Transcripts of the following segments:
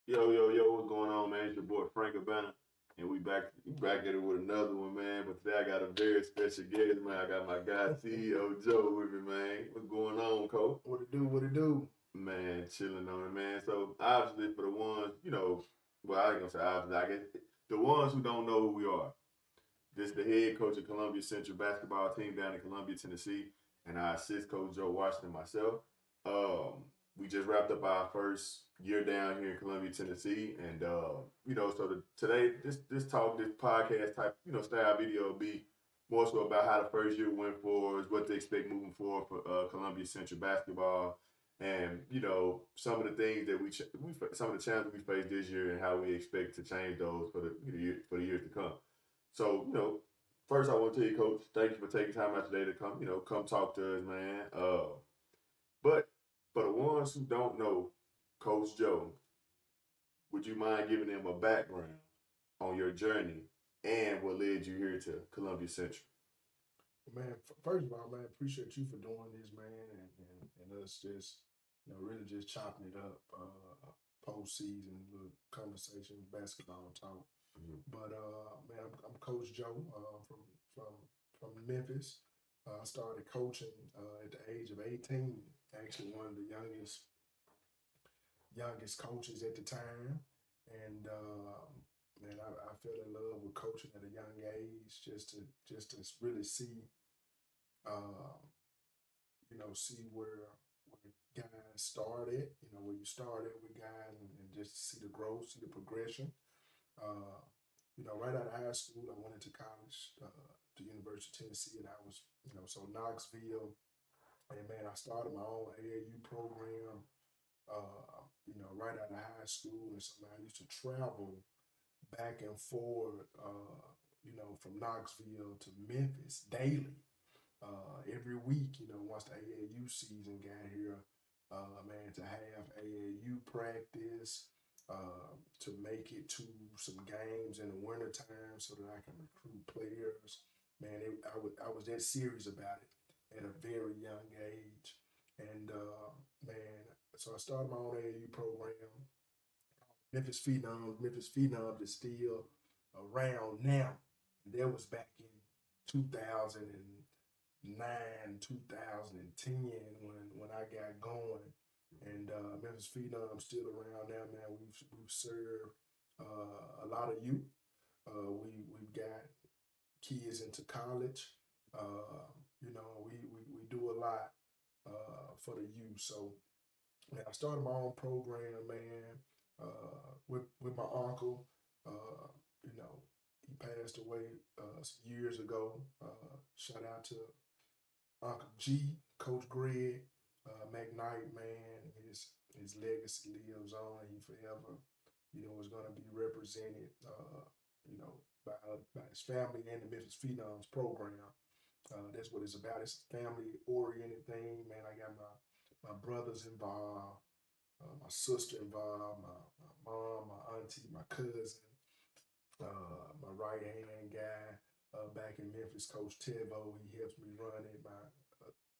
Yo, what's going on, man? It's your boy Frank Urbana, and we back at it with another one, man. But today I got a very special guest, man. I got my guy CEO Joe with me, man. What's going on, Cole? What it do? What it do? Man, chilling on it, man. So obviously, for the ones, well, I ain't gonna say obviously, I guess the ones who don't know who we are, this is the head coach of Columbia Central basketball team down in Columbia, Tennessee, and I assist Coach Joe Washington myself. We just wrapped up our first year down here in Columbia, Tennessee, and today this talk, this podcast type, style video will be more so about how the first year went for us, what to expect moving forward for Columbia Central basketball, and some of the things that some of the challenges we faced this year, and how we expect to change those for the years to come. So, first I want to tell you, Coach, thank you for taking time out today to come, come talk to us, man. But for the ones who don't know Coach Joe, would you mind giving them a background on your journey and what led you here to Columbia Central? Man, first of all, man, appreciate you for doing this, man, and us just, really just chopping it up, postseason, little conversation, basketball talk. Mm-hmm. But man, I'm Coach Joe from from Memphis. I started coaching at the age of 18. Actually, one of the youngest coaches at the time, and man, I fell in love with coaching at a young age, just to really see, uh, see where guys started, where you started with guys, and just see the growth, see the progression. Uh, right out of high school, I went into college, the University of Tennessee, and I was, so Knoxville, and man, I started my own AAU program, right out of high school. And so man, I used to travel back and forth, from Knoxville to Memphis daily, every week, once the AAU season got here, man, to have AAU practice, to make it to some games in the wintertime so that I can recruit players. Man, I was that serious about it at a very young age. And man, so I started my own AAU program. Memphis Phenoms. Memphis Phenoms is still around now. And that was back in 2009, 2010 when I got going. And Memphis Phenoms still around now, man. We've served a lot of youth. We've got kids into college. We do a lot for the youth. So man, I started my own program, man, with my uncle. Uh, you know, he passed away some years ago. Shout out to Uncle G, Coach Greg, McKnight, man. His legacy lives on. He forever, is going to be represented, you know, by his family and the Memphis Phenoms program. That's what it's about. It's a family oriented thing, man. I got my brothers involved, my sister involved, my mom, my auntie, my cousin, my right hand guy back in Memphis, Coach Tevo. He helps me run it. My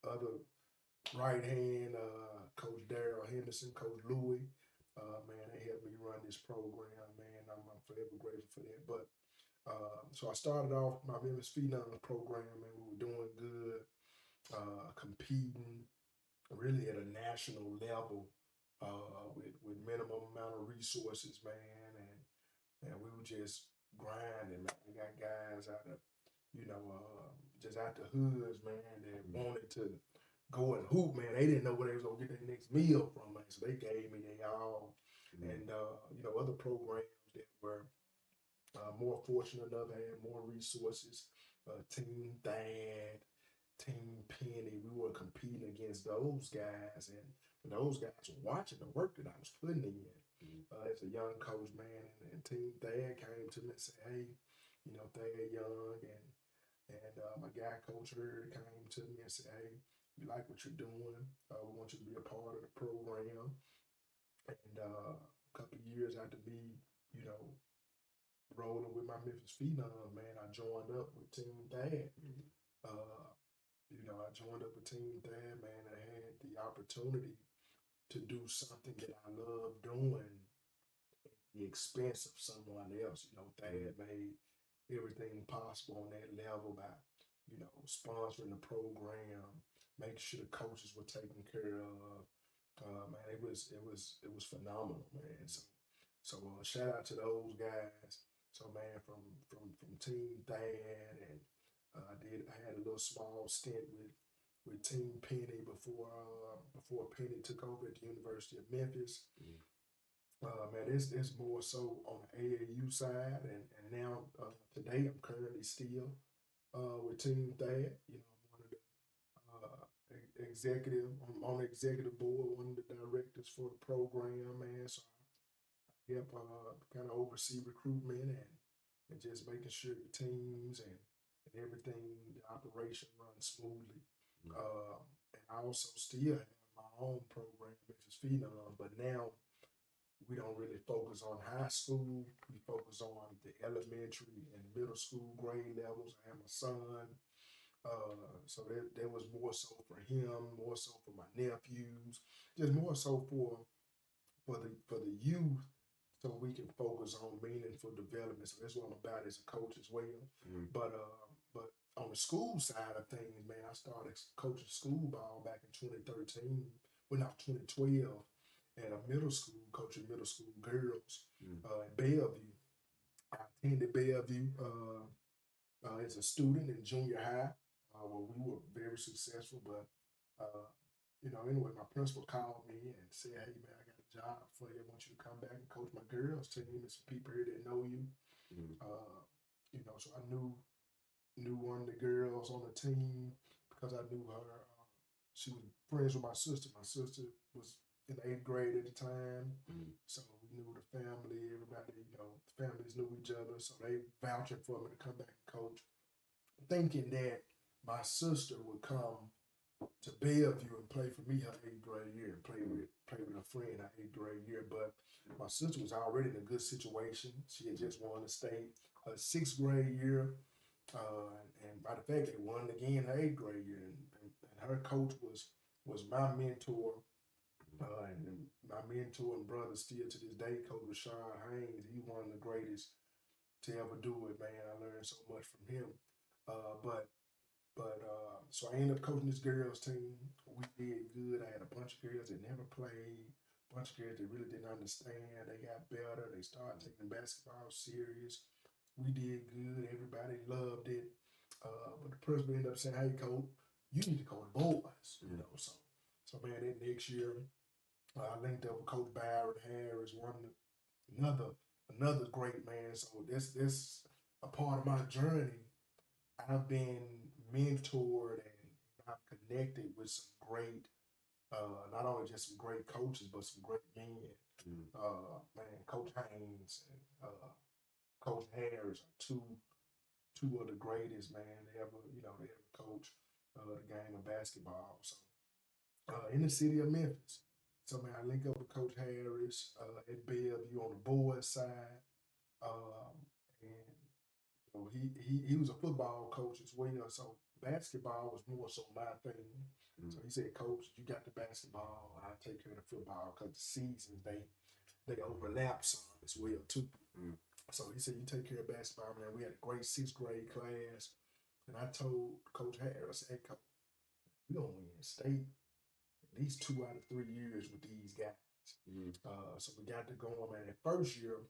other right hand, Coach Daryl Henderson, Coach Louis. Man, they helped me run this program, man. I'm forever grateful for that. But so I started off my Memphis Phenom program, and we were doing good, competing really at a national level, with minimum amount of resources, man, and we were just grinding, man. We got guys out of, just out the hoods, man, that wanted to go and hoop, man. They didn't know where they was gonna get their next meal from, man. So they gave me they all, and other programs that were more fortunate enough, had more resources, Team Thad, Team Penny. We were competing against those guys, and those guys were watching the work that I was putting in. As a young coach, man, and Team Thad came to me and said, "Hey, Thad Young and my guy Coach Hurd came to me and said, "Hey, we like what you're doing. We want you to be a part of the program." And a couple of years after me, you know, rolling with my Memphis Phenoms, man, I joined up with Team Thad. Uh, I joined up with Team Thad, man. I had the opportunity to do something that I love doing the expense of someone else. You know, Thad made everything possible on that level by, sponsoring the program, making sure the coaches were taken care of. Man, it was phenomenal, man. So shout out to those guys. So man, from Team Thad, and I had a little small stint with Team Penny before Penny took over at the University of Memphis. Man, it's more so on the AAU side, and now today I'm currently still with Team Thad. I'm one of the executive. I'm on the executive board, one of the directors for the program, man. So I help kind of oversee recruitment and just making sure the teams and everything, the operation runs smoothly. And I also still have my own program, which is Phenom, but now we don't really focus on high school. We focus on the elementary and middle school grade levels. I have my son, so that was more so for him, more so for my nephews, just more so for the youth, so we can focus on meaningful development. So that's what I'm about as a coach as well. But on the school side of things, man, I started coaching school ball back in 2013. Well, not 2012, at a middle school, coaching middle school girls at Bellevue. I attended Bellevue as a student in junior high, where we were very successful. But anyway, my principal called me and said, "Hey, man, I got a job for you. I want you to come back and coach my girls team. There's some people here that know you." So I knew one of the girls on the team because I knew her. She was friends with my sister. My sister was in the eighth grade at the time, so we knew the family. Everybody, the families knew each other, so they vouching for me to come back and coach, thinking that my sister would come to Bellevue and play for me her eighth grade year and play with a friend her eighth grade year. But my sister was already in a good situation. She had just won the state her sixth grade year. And by the fact they won again her eighth grade year, and her coach was my mentor, and my mentor and brother still to this day, Coach Rashard Haynes. He's one of the greatest to ever do it, man. I learned so much from him. But so I ended up coaching this girls team. We did good. I had a bunch of girls that never played, a bunch of girls that really didn't understand. They got better. They started taking basketball serious. We did good. Everybody loved it. But the principal ended up saying, "Hey, coach, you need to coach boys." So man, that next year I linked up with Coach Byron Harris, another great man. So this a part of my journey. I've been mentored and I've connected with some great, not only just some great coaches, but some great men. Man, Coach Haynes and Coach Harris are two of the greatest, man, they ever coach the game of basketball. So in the city of Memphis. So man, I link up with Coach Harris at Bellevue on the boys side, and he was a football coach as well. So basketball was more so my thing. So he said, "Coach, you got the basketball. I take care of the football because the seasons they overlap some as well too." So he said, "You take care of basketball, man." We had a great sixth grade class, and I told Coach Harris, "Hey, Coach, we gonna win state at least 2 out of 3 years with these guys." So we got to go on, man. That first year,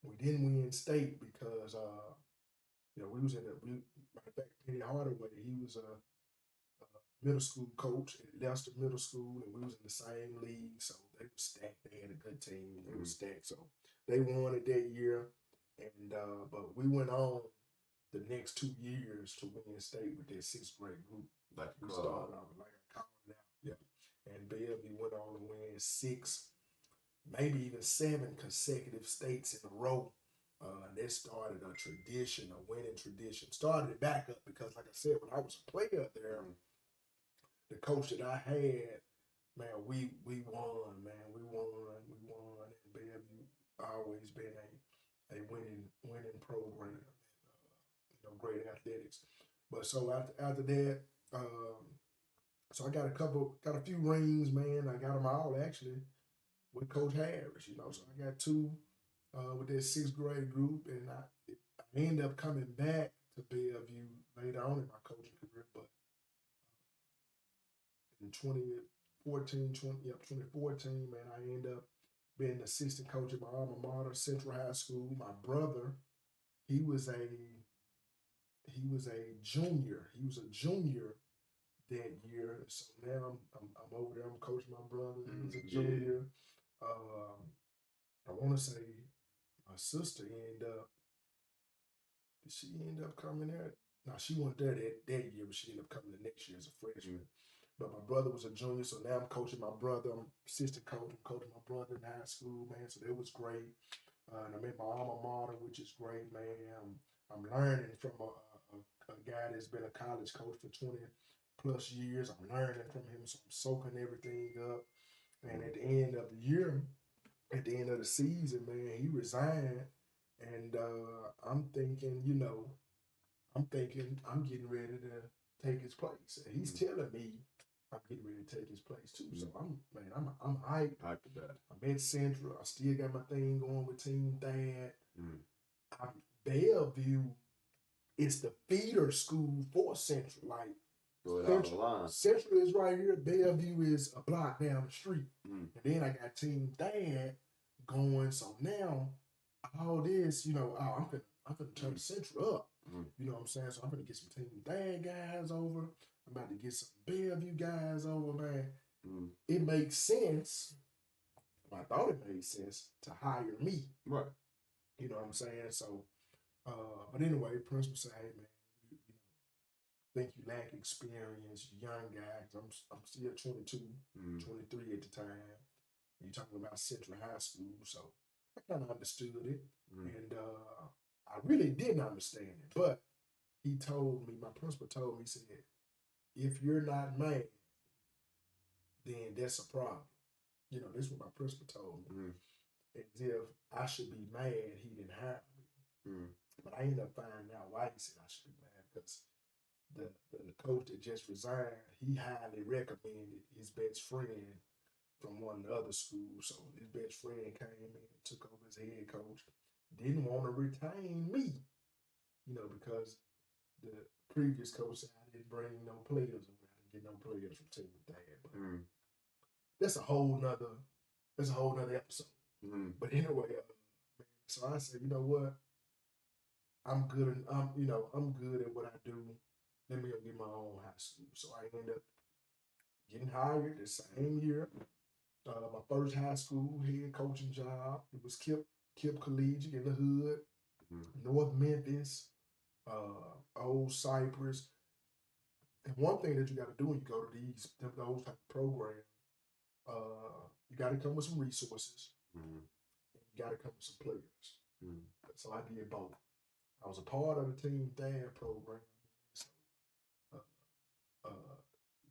we didn't win state because we was matter of fact, Penny Hardaway, he was a middle school coach at Leicester Middle School, and we was in the same league, so they were stacked. They had a good team. They were stacked, so they won it that year. And but we went on the next 2 years to win state with that sixth grade group. Like we started off like I called it out, yeah. And Bellevue went on to win 6, maybe even 7 consecutive states in a row. That started a tradition, a winning tradition. Started it back up because, like I said, when I was a player there, the coach that I had, man, we won, man, we won. And Bellevue always been a winning program, and great athletics. But so after that, so I got a few rings, man. I got them all actually with Coach Harris, So I got two with that sixth grade group, and I ended up coming back to Bellevue later on in my coaching career, but in 2014, man, I ended up being the assistant coach at my alma mater, Central High School. My brother, he was a junior. He was a junior that year. So now I'm over there. I'm coaching my brother. He's a junior. I want to say my sister ended up. Did she end up coming there? No, she wasn't there that year, but she ended up coming the next year as a freshman. But my brother was a junior, so now I'm coaching my brother. I'm assistant coach. I'm coaching my brother in high school, man. So that was great. And I'm at my alma mater, which is great, man. I'm learning from a guy that's been a college coach for 20 plus years. I'm learning from him, so I'm soaking everything up. And at the end of the year, at the end of the season, man, he resigned. And I'm thinking, I'm getting ready to take his place. And he's telling me I'm getting ready to take his place too. So I'm hyped. Hyped about it. I'm at Central. I still got my thing going with Team Dad. Bellevue is the feeder school for Central. Like Central is right here. Bellevue is a block down the street. And then I got Team Dad going. So now all this, I'm gonna turn Central up. You know what I'm saying? So I'm gonna get some Team Dad guys over. I'm about to get some Bellevue guys over, man. It makes sense. I thought it made sense to hire me. Right. You know what I'm saying? So, but anyway, principal said, hey, man, think you lack experience, young guys. I'm still 22, 23 at the time. You're talking about Central High School, so I kind of understood it. And I really didn't understand it, but he told me, my principal told me, he said, if you're not mad, then that's a problem. This is what my principal told me. As if I should be mad he didn't hire me. But I ended up finding out why he said I should be mad, because the coach that just resigned, he highly recommended his best friend from one of the other schools. So his best friend came in and took over as head coach. Didn't want to retain me, because the previous coach said I didn't bring no players. I didn't get no players from Team Dad. But that's a whole nother episode. But anyway, so I said, you know what? I'm good. I'm good at what I do. Let me go get my own high school. So I ended up getting hired the same year. My first high school head coaching job. It was Kip Collegiate in the hood, North Memphis, Old Cypress. And one thing that you got to do when you go to those type of programs, you got to come with some resources. And you got to come with some players. So I did both. I was a part of the Team Dad program. So,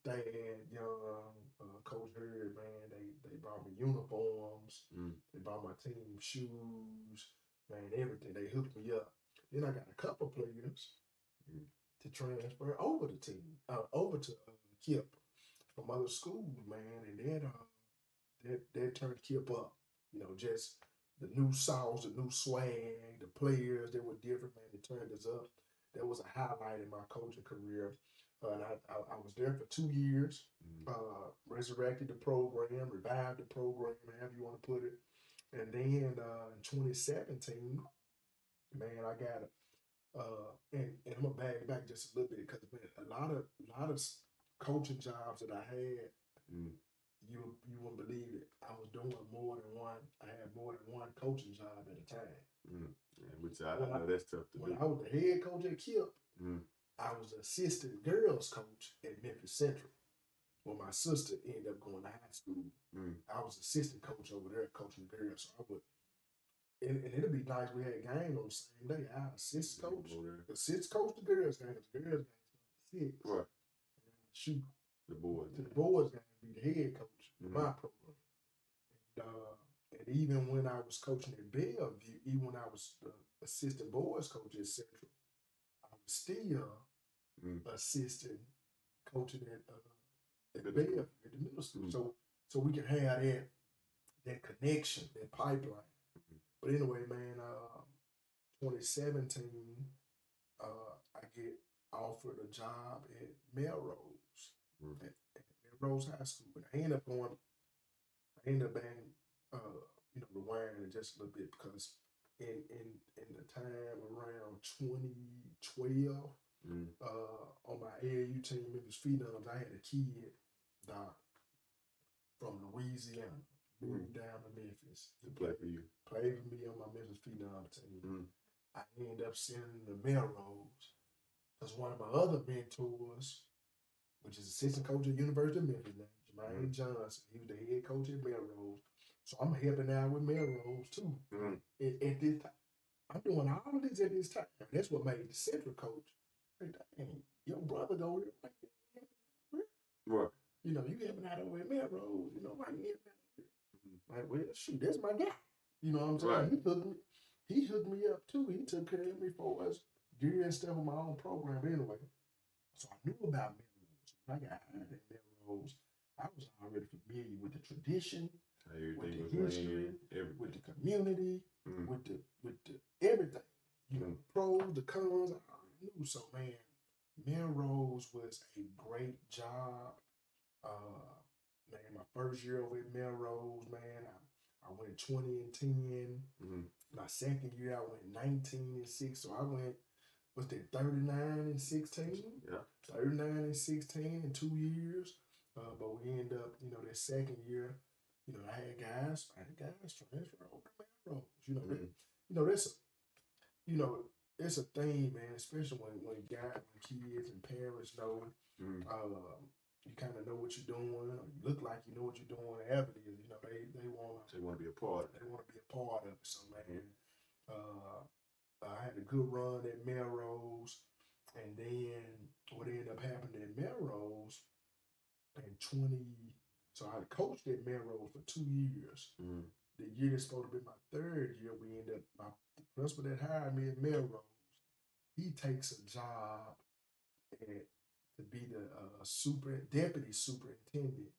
Dad, Young, Coach Hurd, man, they bought me uniforms. They bought my team shoes, man, everything. They hooked me up. Then I got a couple players to transfer over to Kip from other schools, man, and that turned Kip up. Just the new sauce, the new swag, the players that were different, man. It turned us up. That was a highlight in my coaching career. And I was there for 2 years, resurrected the program, revived the program, however you want to put it. And then in 2017, man, I got and I'm gonna back just a little bit, because a lot of coaching jobs that I had, you wouldn't believe it. I was doing more than one. I had more than one coaching job at a time. Which I know that's tough to do. When I was the head coach at Kip, I was the assistant girls coach at Memphis Central. When my sister ended up going to high school, I was assistant coach over there coaching the girls. So I would, and it'd be nice. We had games on the same day. I assist coach the girls game. The girls game started at 6. Right. And I shoot the boys game, be the head coach of my program. And even when I was coaching at Bellevue, even when I was the assistant boys coach at Central, I was still assistant coaching at Bellevue at the middle school. So we can have that connection, that pipeline. But anyway, man, 2017, I get offered a job at Melrose, at Melrose High School. And I ended up being, rewinding just a little bit because in the time around 2012, on my AAU team, it was Phenoms. I had a kid, Doc, from Louisiana, moved down to Memphis. To play for you. Played for me on my Memphis Phenom team. I ended up sending him to Melrose because one of my other mentors, which is assistant coach at University of Memphis now, Jermaine Johnson, he was the head coach at Melrose. So I'm helping out with Melrose too. At this time, I'm doing all of this at this time. That's what made the central coach. Hey, dang, your brother go here. Right. You know, you helping out over at Melrose. You know, why you helping out over here? Like, well, shoot, that's my guy. You know what I'm saying? Right. He hooked me up too. He took care of me for us gear and stuff with my own program anyway. So I knew about Melrose. When I got hired at Melrose, I was already familiar with the tradition, with the history, with the community, with the everything. You know, pros, the cons, I already knew. So man, Melrose was a great job. Man, my first year over at Melrose, man, I went 20-10. My second year, I went 19-6. So I went, what's that, 39-16? Yeah. 39-16 in 2 years. But we end up, that second year, I had guys transfer over to Melrose. It's a thing, man, especially when kids and parents know, you kind of know what you're doing, or you look like you know what you're doing, whatever it is, they want to be a part of it. They want to be a part of it. So, man, I had a good run at Melrose, and then what ended up happening at Melrose in so I coached at Melrose for 2 years. The year that's supposed to be my third year, the principal that hired me at Melrose, he takes a job to be the deputy superintendent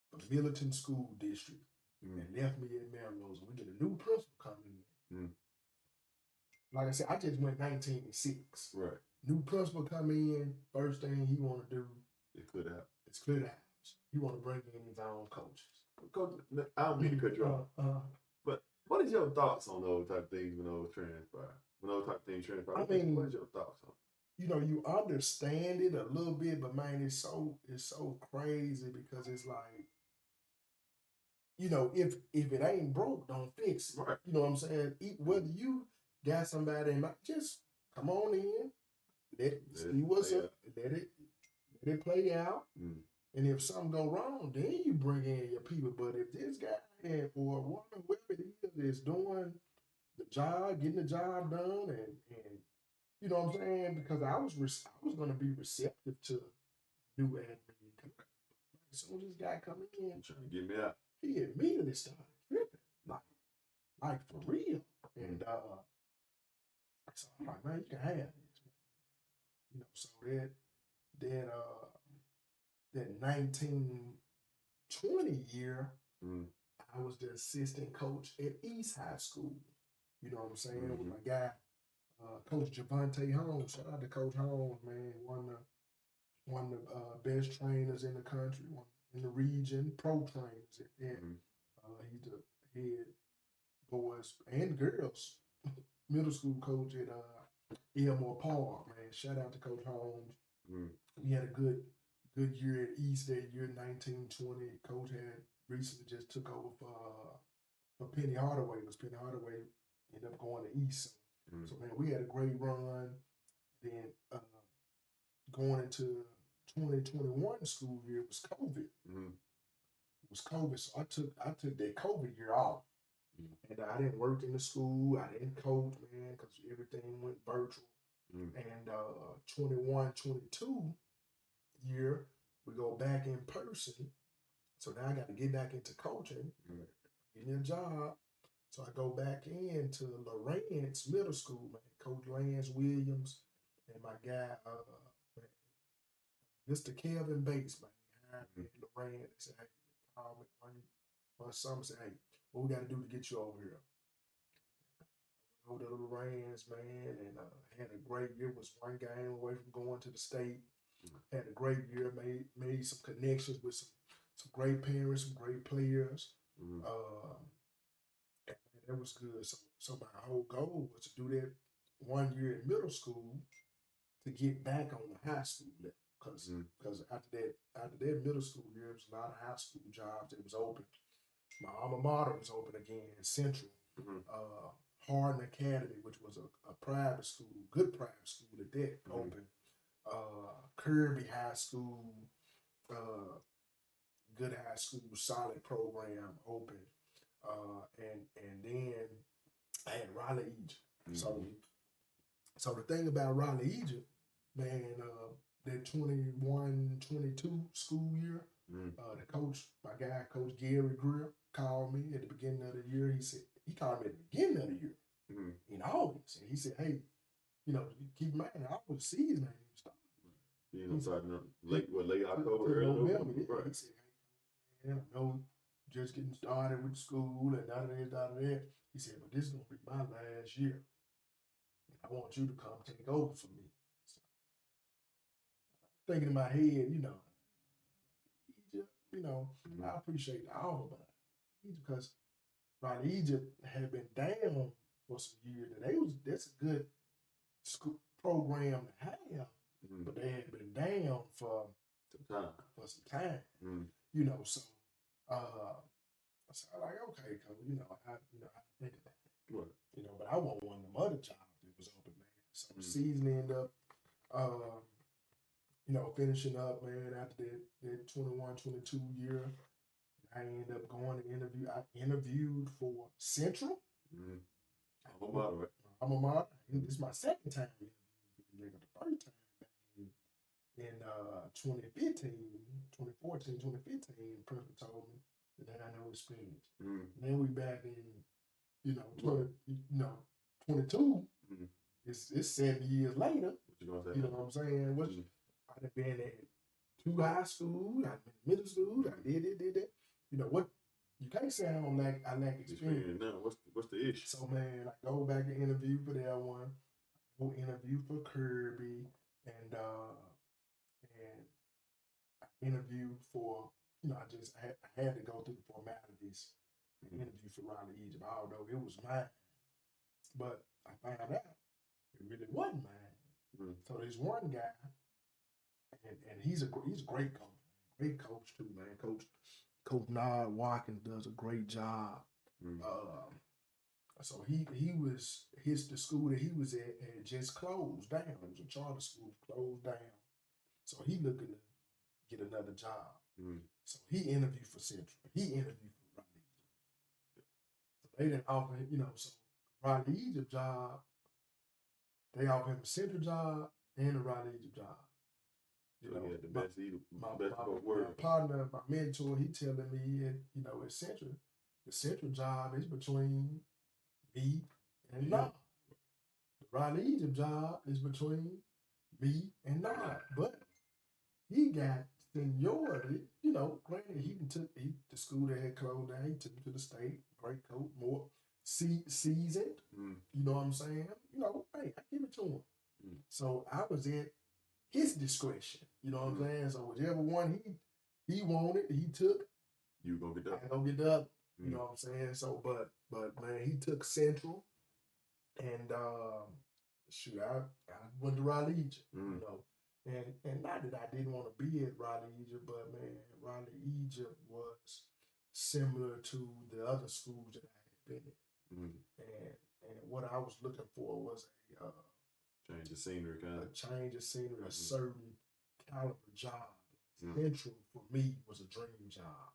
for Millerton School District, and left me at Melrose. We get a new principal coming in. Like I said, I just went 19-6. Right. New principal come in. First thing he want to do is clear the house. He want to bring in his own coaches. Coach, I don't mean to cut you off. But what is your thoughts on those type of things when those transpire? What is your thoughts on? You understand it a little bit, but man, it's so crazy because it's like, if it ain't broke, don't fix it. Right. You know what I'm saying? Whether you got somebody and not, just come on in, see what's up, let it play out. And if something go wrong, then you bring in your people. But if this guy or woman, whoever it is doing the job, getting the job done, and you know what I'm saying? Because I was going to be receptive to new admin. As soon as this guy come in, trying to get me out, he immediately started tripping, like for real. And so I'm like, man, you can have this, man. So that 1920 year, I was the assistant coach at East High School. You know what I'm saying? With my guy, Coach Javante Holmes. Shout out to Coach Holmes, man. One of the best trainers in the country, one in the region, pro trainers at that. He's the head boys and girls middle school coach at Elmore Park, man. Shout out to Coach Holmes. We had a good year at East that year, 1920. Coach had recently just took over for Penny Hardaway, because Penny Hardaway ended up going to East. So man, we had a great run. Then going into 2021 school year, it was COVID. It was COVID, so I took that COVID year off. And I didn't work in the school. I didn't coach, man, because everything went virtual. And 21-22 year, we go back in person. So now I got to get back into coaching, getting a job. So I go back into Lawrence Middle School, man. Coach Lance Williams and my guy, Mr. Kelvin Bates, man. Lawrence, they said, hey, call me one summer, said, hey, what we got to do to get you over here? over the little Rams, man, and had a great year. Was one game away from going to the state. Had a great year. Made some connections with some great parents, some great players. And man, that was good. So my whole goal was to do that 1 year in middle school to get back on the high school level. Because after that middle school year, there was a lot of high school jobs that was open. My alma mater was open again, Central. Hardin Academy, which was a private school, good private school at that, open. Kirby High School, good high school, solid program, open. And then I had Raleigh Egypt. So the thing about Raleigh Egypt, man, that 21-22 school year, the coach, my guy, Coach Gary Greer, called me at the beginning of the year. He called me at the beginning of the year in August, and he said, "Hey, keep in mind, the season ain't even started. Starting late October, early November. Right. He said, "Hey, man, I know just getting started with school and da-da-da. He said, but this is gonna be my last year, and I want you to come take over for me." So, thinking in my head, Egypt, I appreciate the offer, but Egypt, because Ronnie Egypt had been down for some years, and that's a good school program to have, but they had been down for some time. So I like, okay, coach, I think about it. Right. But I want one of them other jobs that was open, man. So the season ended up finishing up, man, after that 21-22 year. I ended up going to interview. I interviewed for Central. Alma mater. This is my second time interviewing. The first time back in 2014, 2015, the principal told me that I had no experience. Then we back in, 22. It's 7 years later. You know what I'm saying? I've been at 2 high schools, I've been middle school, I did that. What you can't say I lack experience. No, what's the issue? So man, I go back and interview for that one. I go interview for Kirby, and I interviewed for I had to go through the formalities and interview for Raleigh Egypt, although it was mine. But I found out it really wasn't mine. So there's one guy, and he's a great coach, man. Great coach too, man. Coach Nod Watkins does a great job. So the school that he was at had just closed down. It was a charter school, closed down. So he looking to get another job. So he interviewed for Central. He interviewed for Raleigh Egypt. So they didn't offer him, so Raleigh Egypt job, they offered him a Central job and a Raleigh Egypt job. The best of both My worlds. partner, my mentor, he telling me, at Central, the Central job is between me and Nod. The Raleigh Egypt job is between me and Nod. But he got seniority, granted the school that had closed down, he took him to the state, great coach, more seasoned, you know what I'm saying? Hey, I give it to him. So I was at his discretion, you know what I'm saying? So whichever one he wanted, he took. You gonna get that? I gonna get the other. You know what I'm saying? So, but man, he took Central, and I went to Raleigh Egypt, and not that I didn't want to be at Raleigh Egypt, but man, Raleigh Egypt was similar to the other schools that I had been at, and what I was looking for was a change of scenery, a certain caliber job. Central for me was a dream job.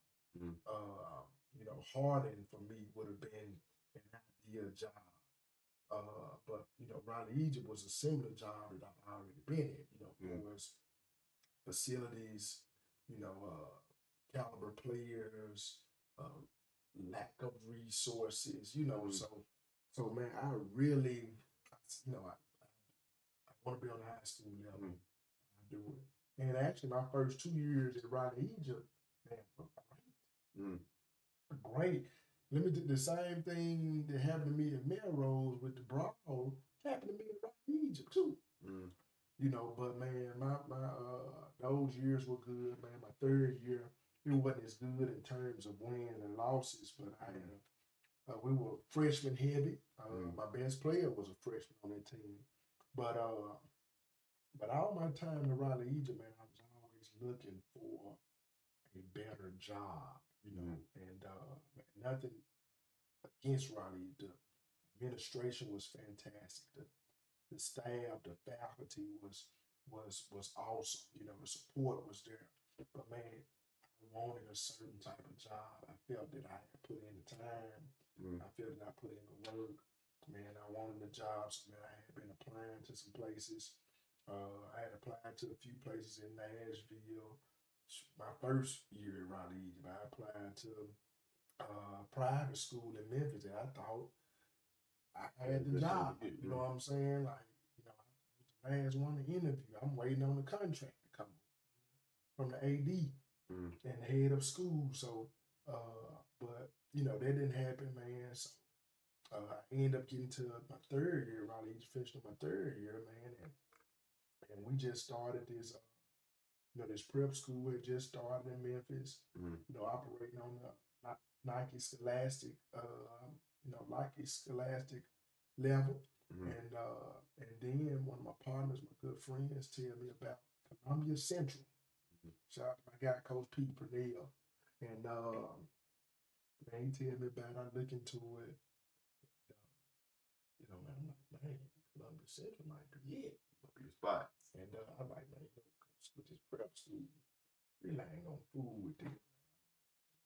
Hardin for me would have been an ideal job. But Raleigh Egypt was a similar job that I've already been in. Was facilities, caliber players, lack of resources, So man, I really, I want to be on the high school level. I do it. And actually, my first 2 years at Raleigh Egypt, man, were great. Great. let me do the same thing that happened to me in Melrose with the brawl happened to me in Rock Egypt too. Mm. You know, but man, my those years were good, man. My third year, it wasn't as good in terms of wins and losses, but we were freshman heavy. Mm. My best player was a freshman on that team, but all my time in Raleigh, Egypt, man, I was always looking for a better job, you know, Mm. and man, nothing against Raleigh. The administration was fantastic. The staff, the faculty was awesome. You know, the support was there. But man, I wanted a certain type of job. I felt that I had put in the time. Mm. I felt that I put in the work. Man, I wanted the job. So man, I had been applying to some places. I had applied to a few places in Nashville. My first year at Raleigh, I applied to private school in Memphis, and I thought I had the Good thing job. to get. You know what I'm saying? Like, you know, I was the last one to interview. I'm waiting on the contract to come from the AD Mm. and the head of school. So, but you know, that didn't happen, man. So I ended up getting to my third year. Raleigh finished my third year, man, and we just started this. You know, this prep school had just started in Memphis. Mm. You know, operating on the Nike Scholastic, Nike Scholastic level. Mm. And then one of my partners, my good friends, tell me about Columbia Central. Mm. Shout out to my guy, Coach Pete Purnell. And man, he tell me about it. I look into it. You know, man, I'm like, man, Columbia Central might be it. Might be your spot. And I'm like, man, you know, with this prep school, really ain't gonna fool with this,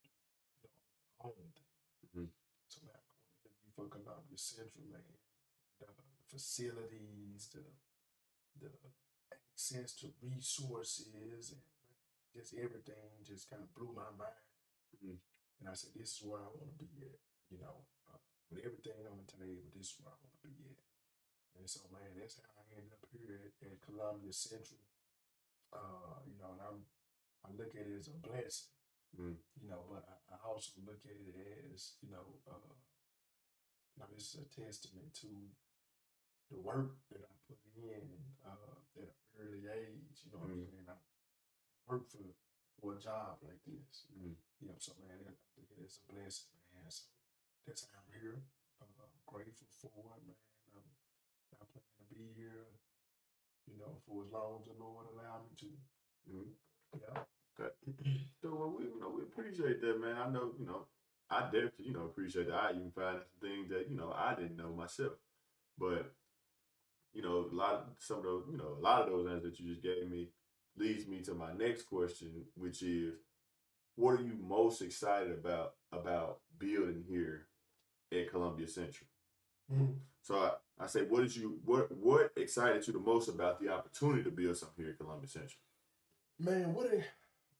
you know, own thing. Mm. So man, I'm going to interview for Columbia Central, man. The facilities, the access to resources, and just everything just kind of blew my mind. Mm. And I said, this is where I want to be at, you know, with everything on the table. This is where I want to be at. And so, man, that's how I ended up here at Columbia Central. You know, and I look at it as a blessing, Mm. you know, but I also look at it as, this is a testament to the work that I put in at an early age. You know what I'm Mm. saying? I work for a job like this. Mm. You know, so man, I think it is a blessing, man. So that's how I'm here. Grateful for it, man. I plan to be here, you know, for as long as the Lord allow me to. Mm. Yeah. Okay. So well, we appreciate that, man. I know, I definitely, appreciate that. I even find out some things that, I didn't know myself. But, a lot of those answers that you just gave me leads me to my next question, which is what are you most excited about building here at Columbia Central? Mm-hmm. So I say, what excited you the most about the opportunity to build something here at Columbia Central? Man,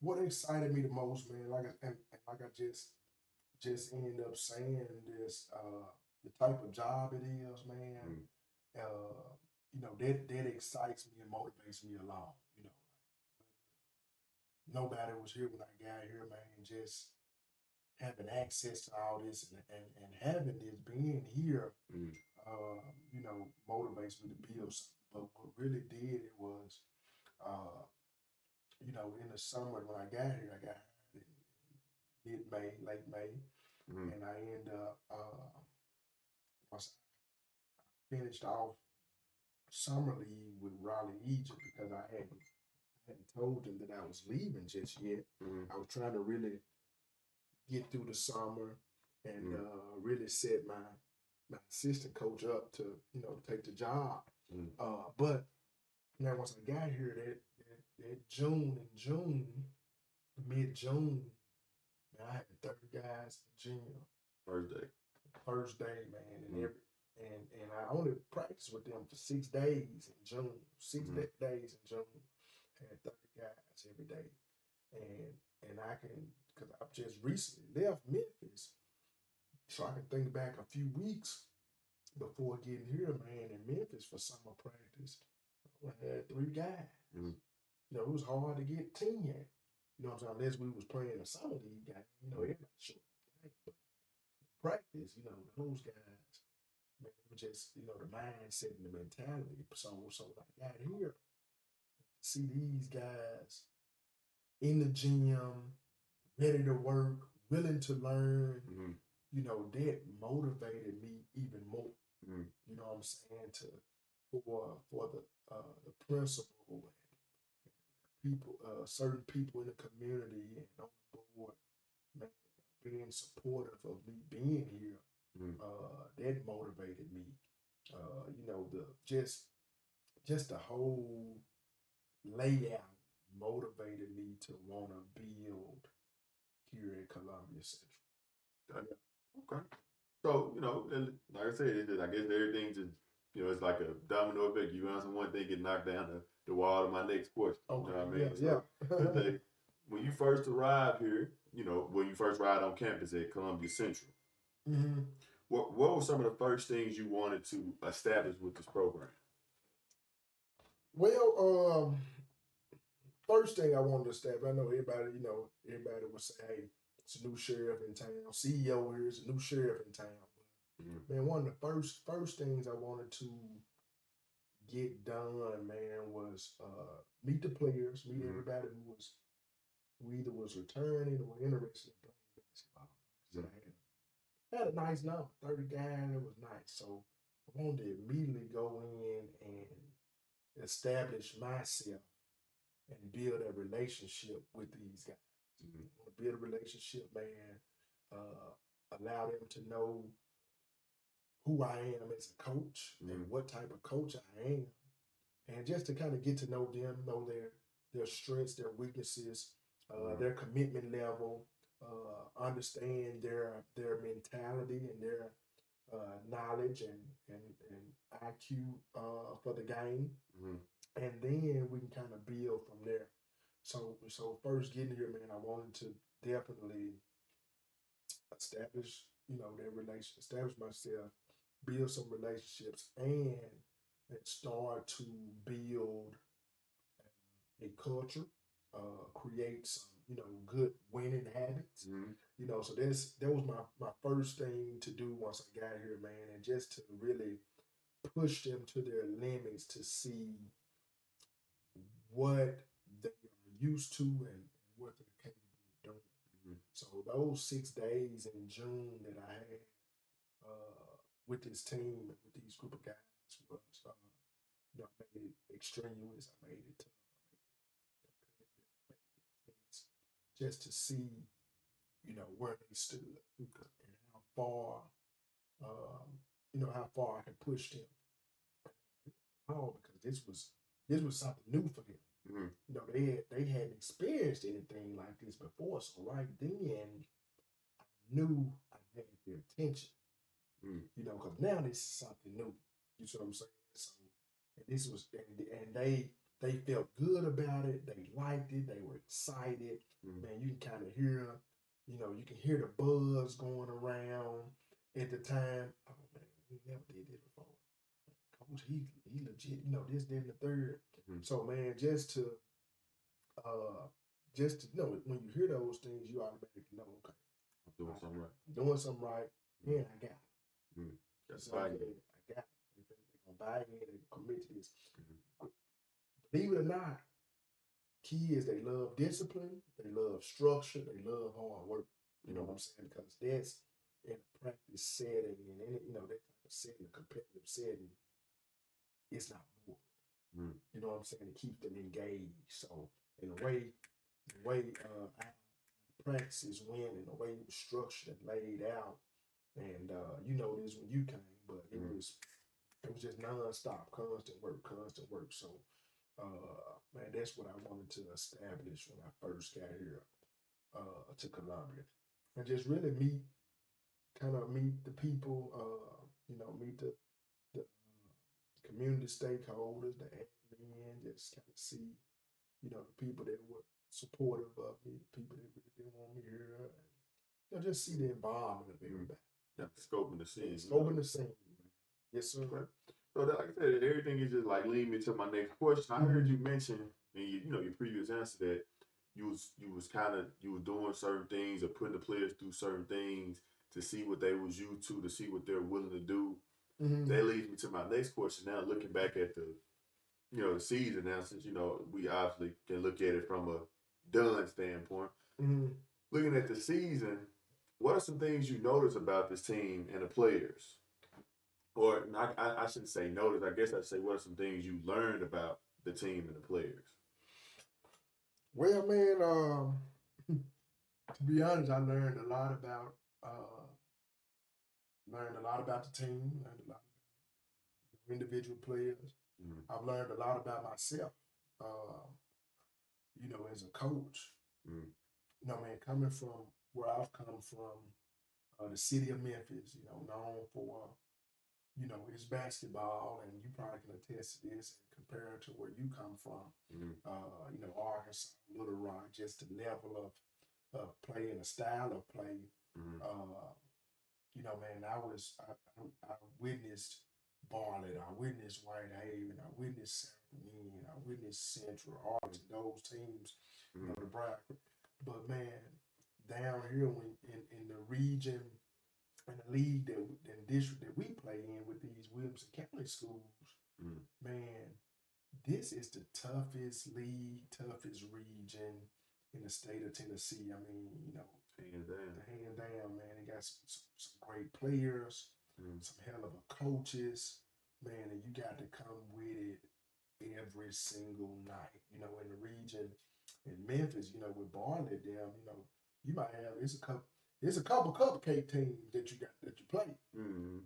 what excited me the most, man, and like I just ended up saying this, the type of job it is, man. Mm. That excites me and motivates me along. You know, nobody was here when I got here, man. Just having access to all this and having this being here, Mm. motivates me to build something. But what really did it was, in the summer when I got here, I got hired in mid-May, late May, Mm. and I ended up once I finished off summer leave with Raleigh, Egypt, because I hadn't told them that I was leaving just yet. Mm. I was trying to really get through the summer and Mm. really set my assistant coach up to take the job. Mm. But now once I got here, that June, mid-June, man, I had 30 guys in the gym. First day, man, and Mm. and I only practiced with them for 6 days in June. Days in June. I had 30 guys every day, and I can, because I've just recently left Memphis, so I can think back a few weeks before getting here, man, in Memphis for summer practice. I had 3 guys. Mm. It was hard to get 10. You know what I'm saying? Unless we was playing a summer league game, everybody short game. But practice, those guys, man, it was just, the mindset and the mentality. So when I got here, to see these guys in the gym, ready to work, willing to learn, that motivated me even more. You know what I'm saying? For the principal and people, certain people in the community and on the board, man, being supportive of me being here, that motivated me. The just the whole layout motivated me to want to build here at Columbia Central. Okay. Okay. So, and like I said, it's just, I guess everything just, it's like a domino effect. You answer one thing, get knocked down the wall to my next question. Okay. You know what I mean? Yeah. So, when you first arrived here, when you first arrived on campus at Columbia Central, mm-hmm. what were some of the first things you wanted to establish with this program? Well, first thing I wanted to establish, I know everybody would say, hey, it's a new sheriff in town. CEO here is a new sheriff in town. But man, one of the first things I wanted to get done, man, was meet the players, meet everybody who either was returning or interested in playing basketball. I had a nice number, 30 guys. It was nice. So I wanted to immediately go in and establish myself and build a relationship with these guys. I want to build a relationship, man. Allow them to know who I am as a coach and what type of coach I am, and just to kind of get to know them, know their strengths, their weaknesses, their commitment level, understand their mentality and their knowledge and IQ for the game, and then we can kind of build from there. So first getting here, man, I wanted to definitely establish their relation, establish myself, build some relationships, and start to build a culture, create some good winning habits. So that was my first thing to do once I got here, man, and just to really push them to their limits to see what they are used to and what they're capable of doing. So those 6 days in June that I had with this team and with these group of guys was, I made it extraneous. I made it tough. I made it competitive. I made it intense, just to see, where they stood and how far I could push them. Oh, because this was something new for them. They hadn't experienced anything like this before. So right then, I knew I had their attention. Because now this is something new. You see what I'm saying? So, and this was, and they felt good about it. They liked it. They were excited. Man, you can kind of hear, you can hear the buzz going around at the time. Oh man, we never did this before. Coach, he legit. This, that, and the third. So man, just to know when you hear those things, you automatically know, okay, I'm doing something right. Doing something right, and I got it. That's I got it. They're gonna buy in and commit to this. Believe it or not, kids, they love discipline, they love structure, they love hard work. You know what I'm saying? Because that's in a practice setting and in that type of setting, a competitive setting, it's not boring. You know what I'm saying? To keep them engaged. So in a way, the way practices went and the way it was structured and laid out, and this when you came, but it was just nonstop, constant work. So man, that's what I wanted to establish when I first got here to Columbia, and just really meet the people, meet the community stakeholders, the admin, just kind of see, the people that were supportive of me, the people that really didn't want me here, and just see the involvement of everybody. Yeah, scoping the scene. Scoping the scene. Yes, sir. Okay. So like I said, everything is just like leading me to my next question. I heard you mention in your previous answer that you was doing certain things or putting the players through certain things to see what they was used to see what they're willing to do. Mm-hmm. That leads me to my next question. Now, looking back at the the season now, since we obviously can look at it from a done standpoint. Mm-hmm. Looking at the season, what are some things you notice about this team and the players? Or I shouldn't say notice. I guess I'd say what are some things you learned about the team and the players? Well, man, to be honest, I learned a lot about the team, learned a lot about individual players. Mm-hmm. I've learned a lot about myself. Uh, as a coach, Mm-hmm. Man, coming from where I've come from, the city of Memphis, known for it's basketball, and you probably can attest to this and compare it to where you come from. Mm-hmm. Arkansas, Little Rock, just the level of play and the style of play. Mm-hmm. Man, I witnessed Bartlett, I witnessed Whitehaven, I witnessed South I witnessed Central, Arlington, those teams, Mm-hmm. The Bradford. But man, down here when in the region in the league and district that we play in with these Williamson County schools, Mm-hmm. man, this is the toughest league, toughest region in the state of Tennessee. I mean, Hands down. Hand down, man. They got some great players, some hell of a coaches, man, and you got to come with it every single night. In the region in Memphis, with Bartlett, them, you might have it's a couple cupcake teams that you play. Mm-hmm.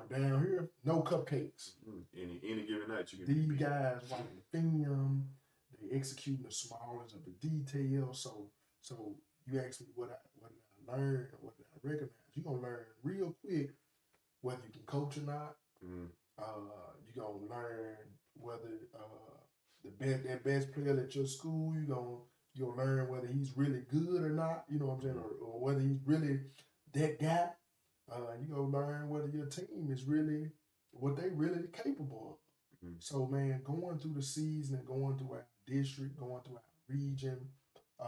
Down here, no cupcakes. Mm-hmm. Any given night you can. These guys watching the film, they executing the smallest of the details. So you ask me what I learned, what did I recognize? You're gonna learn real quick whether you can coach or not. Mm-hmm. You're gonna learn whether that best player at your school, you're gonna learn whether he's really good or not, you know what I'm saying, or whether he's really that guy. You're gonna learn whether your team is really what they really capable of. Mm-hmm. So man, going through the season and going through our district, going through our region, I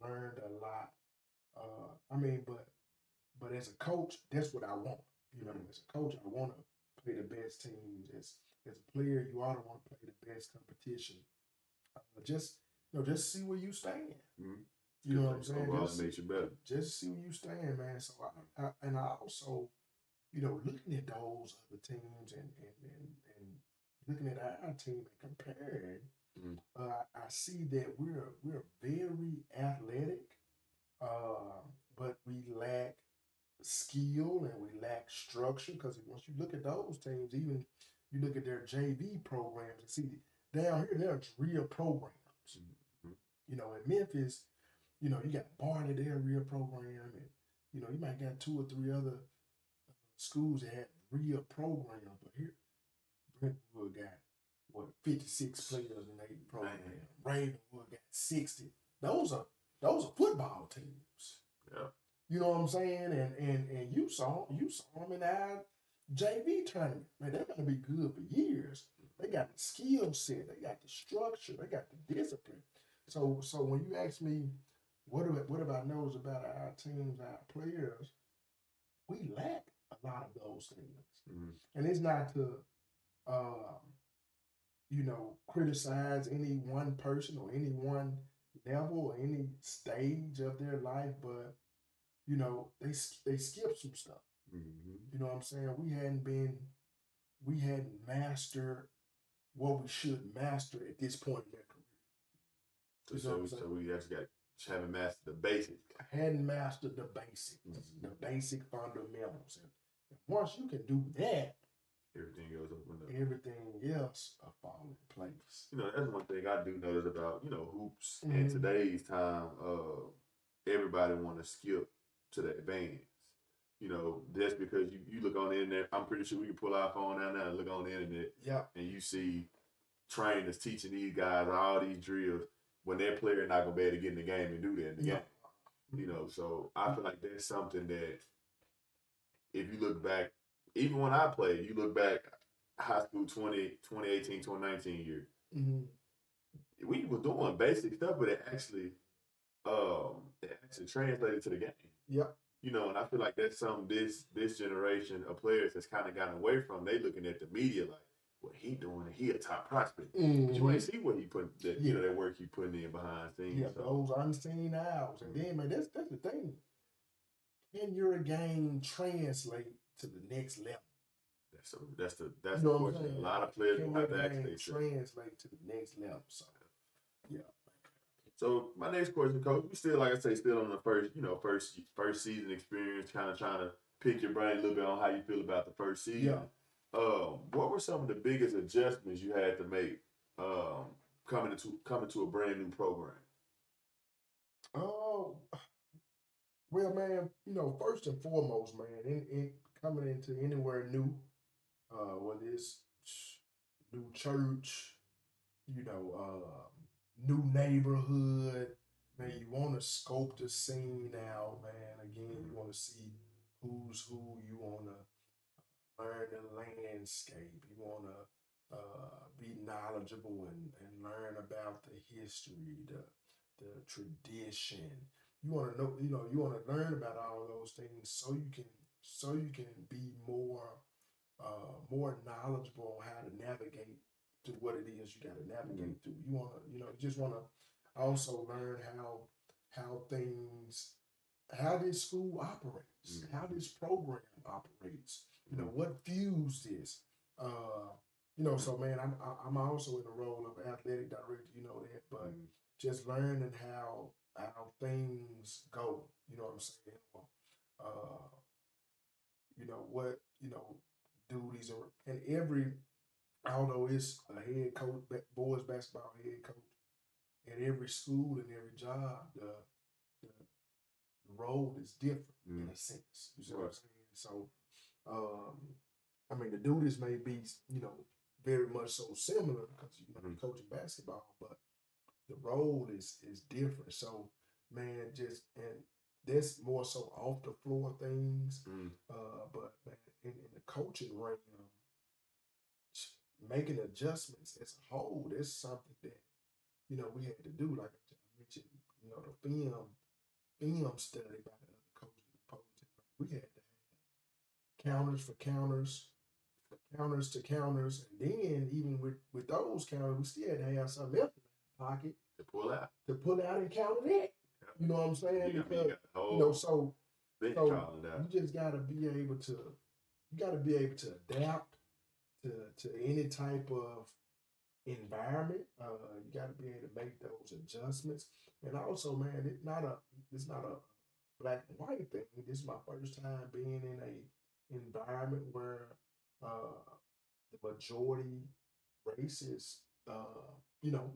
learned a lot. But as a coach, that's what I want. As a coach, I want to play the best teams. As a player, you ought to want to play the best competition. Just see where you stand. Mm-hmm. You know what I'm saying? Overall, makes you better. Just see where you stand, man. So I also, looking at those other teams and looking at our team and comparing, I see that we're very athletic, but we lack skill and we lack structure. Because once you look at those teams, even you look at their JV programs and see down here there's real programs. Mm-hmm. In Memphis, you got Barney there, real program, and you might got 2 or 3 other schools that have real programs. But here, Brentwood got 56 players in their program. Ravenwood got 60. Those are football teams. Yeah. You know what I'm saying? And you saw them in our JV tournament. Man, they're gonna be good for years. They got the skill set, they got the structure, they got the discipline. So when you ask me what have I noticed about our teams, our players, we lack a lot of those things. Mm-hmm. And it's not to criticize any one person or any one level or any stage of their life, but they skip some stuff. Mm-hmm. You know what I'm saying? We hadn't mastered what we should master at this point in their career. So we actually haven't mastered the basics. Hadn't mastered the basics, the basic fundamentals. And once you can do that, everything else open up. Everything else will fall in place. That's one thing I do notice about, hoops in today's time. Everybody want to skip to the advance. Just because you look on the internet, I'm pretty sure we can pull our phone out now and look on the internet. Yeah. And you see trainers teaching these guys all these drills when their player not gonna be able to get in the game and do that in the game. So I feel like that's something that if you look back, even when I played, you look back high school 2018, 2019 year, we were doing basic stuff, but it actually translated to the game. Yep. You know, and I feel like that's something this generation of players has kind of gotten away from. They looking at the media like, what he doing? He a top prospect, but you ain't see what he put that Yeah. that work he putting in behind scenes. Yeah, So. those unseen hours. And then, man, that's the thing. Can your game translate to the next level? That's You the know what I'm question. A saying? lot of players Can will your have to ask game themselves. translate to the next level? So, yeah. So my next question, Coach, we still, like I say, still on the first season experience, kind of trying to pick your brain a little bit on how you feel about the first season. Yeah. What were some of the biggest adjustments you had to make coming to a brand new program? Oh, well, man, first and foremost, man, in coming into anywhere new, whether it's new church, new neighborhood, man, you want to scope the scene out, man. Again, you want to see who's who. You want to learn the landscape. You want to be knowledgeable and learn about the history, the tradition. You want to know, you want to learn about all those things so you can be more knowledgeable on how to navigate to what it is you got to navigate through. You want to, you just want to also learn how this school operates, how this program operates. What fuels this. So man, I'm also in the role of athletic director. You know that, but just learning how things go. You know what I'm saying? What duties and every although it's a head coach, boys basketball head coach, at every school and every job, the role is different in a sense. You see what I'm saying? So, I mean, the duties may be, very much so similar because you're coaching basketball, but the role is different. So, man, and that's more so off the floor things. But man, in the coaching realm, making adjustments as a whole, that's something that we had to do. Like I mentioned, the film study by the other coaches and opposing. We had to have counters for counters, counters to counters, and then even with those counters, we still had to have something else in the pocket to pull out and counter that. You know what I'm saying? Because so you just gotta be able to adapt to any type of environment. You got to be able to make those adjustments. And also, man, it's not a black and white thing. This is my first time being in a environment where the majority race is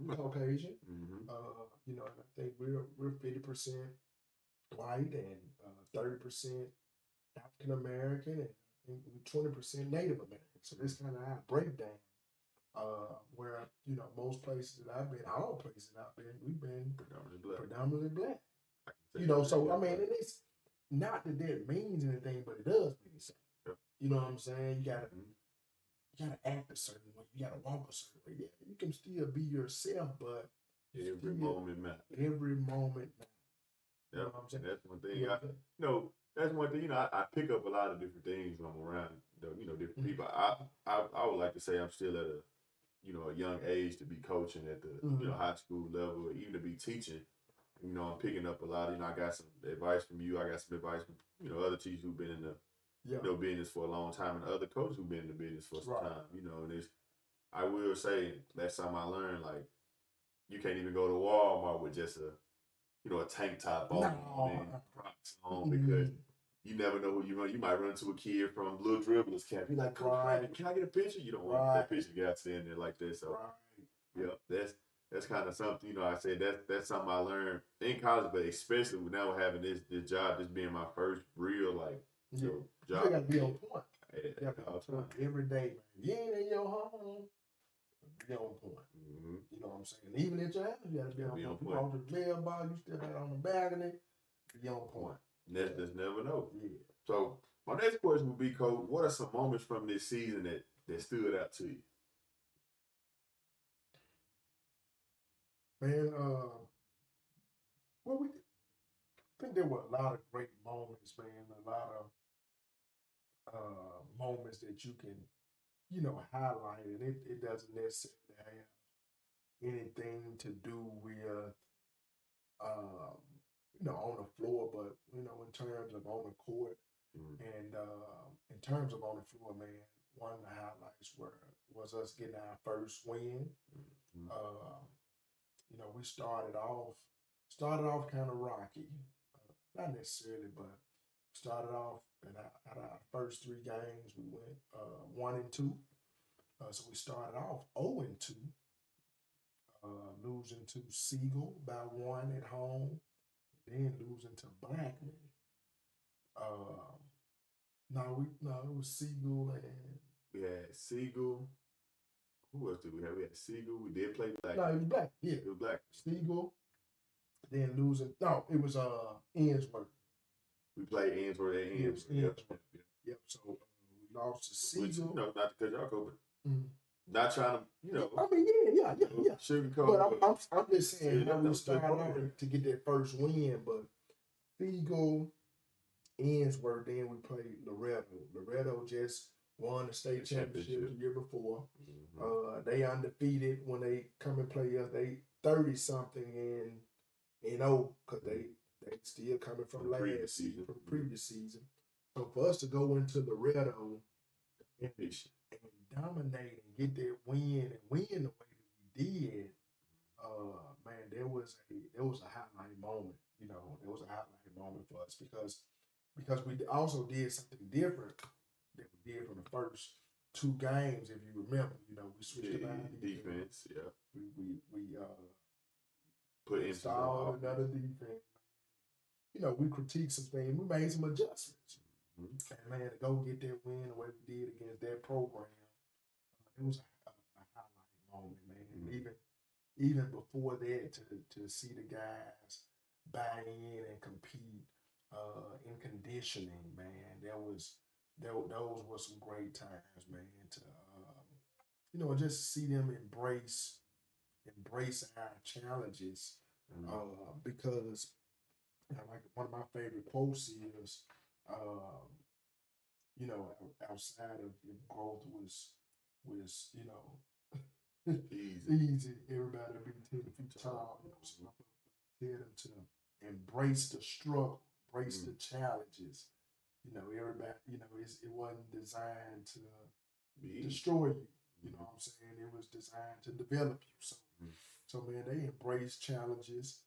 Caucasian. And I think we're 50% white and 30% African American, and I think we're 20% Native American. So this kind of our breakdown. Where most places that I've been, all places I've been, we've been predominantly black. So I mean, and it's not that means anything, but it does mean something. Yep. You know what I'm saying? You gotta act a certain way. You gotta walk a certain way. Yeah, you can still be yourself, but every moment matters. Every moment matters. You know what I'm saying? That's one thing. That's one thing. I pick up a lot of different things when I'm around. Different people. I would like to say I'm still at a young age to be coaching at the high school level, or even to be teaching. I'm picking up a lot. I got some advice from you. I got some advice from other teachers who've been in the business for a long time, and other coaches who've been in the business for some time. And I will say last time I learned, like, you can't even go to Walmart with just a tank top on and Crocs on, because you never know who you run. You might run into a kid from Little Dribblers camp. You're like, Coach, can I get a picture? You don't want that picture to get stand there like that. So, that's kind of something. I say that's something I learned in college, but especially now having this job, this being my first real job. You gotta be on point. You gotta be on point every day, man. You ain't in your home. Be on point. You know what I'm saying? Even at your house, you gotta be on point. You on the mailbox, you still got on the balcony. Be on point. Just never know. Yeah. So my next question would be, Coach, what are some moments from this season that stood out to you? Man, well, think there were a lot of great moments, man. A lot of moments that you can, highlight, and it doesn't necessarily have anything to do with, um, on the floor, but in terms of on the court, and in terms of on the floor, man, one of the highlights was us getting our first win. Uh, we started off kind of rocky, not necessarily, but started off and out of our first three games, we went 1-2. So we started off 0-2, losing to Siegel by one at home, then losing to Blackman. Um, no, it was Siegel and We had Siegel. Who else did we have? We had Siegel. We did play Black. no, it was Black. Yeah, It was Black. Siegel. Then losing. No, it was Ainsworth. We played Ainsworth at It was Ainsworth. Ainsworth. Yep. So we lost to Siegel. Which, not to cut y'all go, but Mhm. not trying to, I mean, yeah. sugarcoat. But I'm just saying how we that's started good out point. to get that first win. But Siegel, Ainsworth, then we played Loretto. Loretto just won the state championship the year before. They undefeated when they come and play us. They 30 something in 0 because they still coming from last season, from the previous season. So for us to go into Loretto and dominate and get that win and win the way that we did, man, there was a highlight moment. There was a highlight moment for us because we also did something different than we did from the first two games. If you remember, we switched to defense. Yeah, we put installed another defense. We critiqued some things. We made some adjustments. And man, to go get that win the way we did against that program, it was a highlight moment, man. Even before that, to see the guys buy in and compete in conditioning, man, those were some great times, man. To just see them embrace our challenges, because like one of my favorite quotes is, outside of if growth was easy, everybody would be 10 feet tall. So I tell them to embrace the struggle, embrace the challenges. Everybody, it wasn't designed to destroy you. You know what I'm saying? It was designed to develop you. So man, they embrace challenges.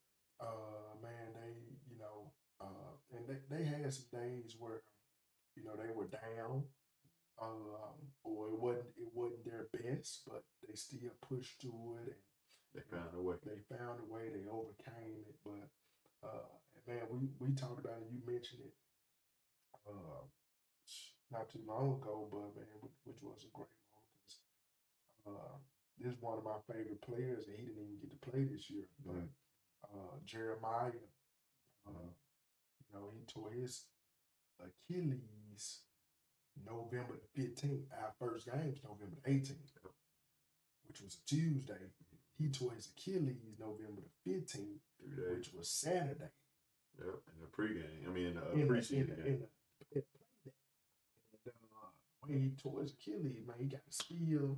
Man, and they had some days where they were down, or it wasn't their best, but they still pushed through it, and they found a way. They overcame it. But man, we talked about it. You mentioned it not too long ago, but man, which was a great moment because this is one of my favorite players, and he didn't even get to play this year. But Jeremiah, he tore his Achilles November the 15th. Our first game was November the 18th, which was a Tuesday. He tore his Achilles November the 15th, which was Saturday. Yep, in the pregame. I mean, in the preseason game. And the way he tore his Achilles, man, he got a steal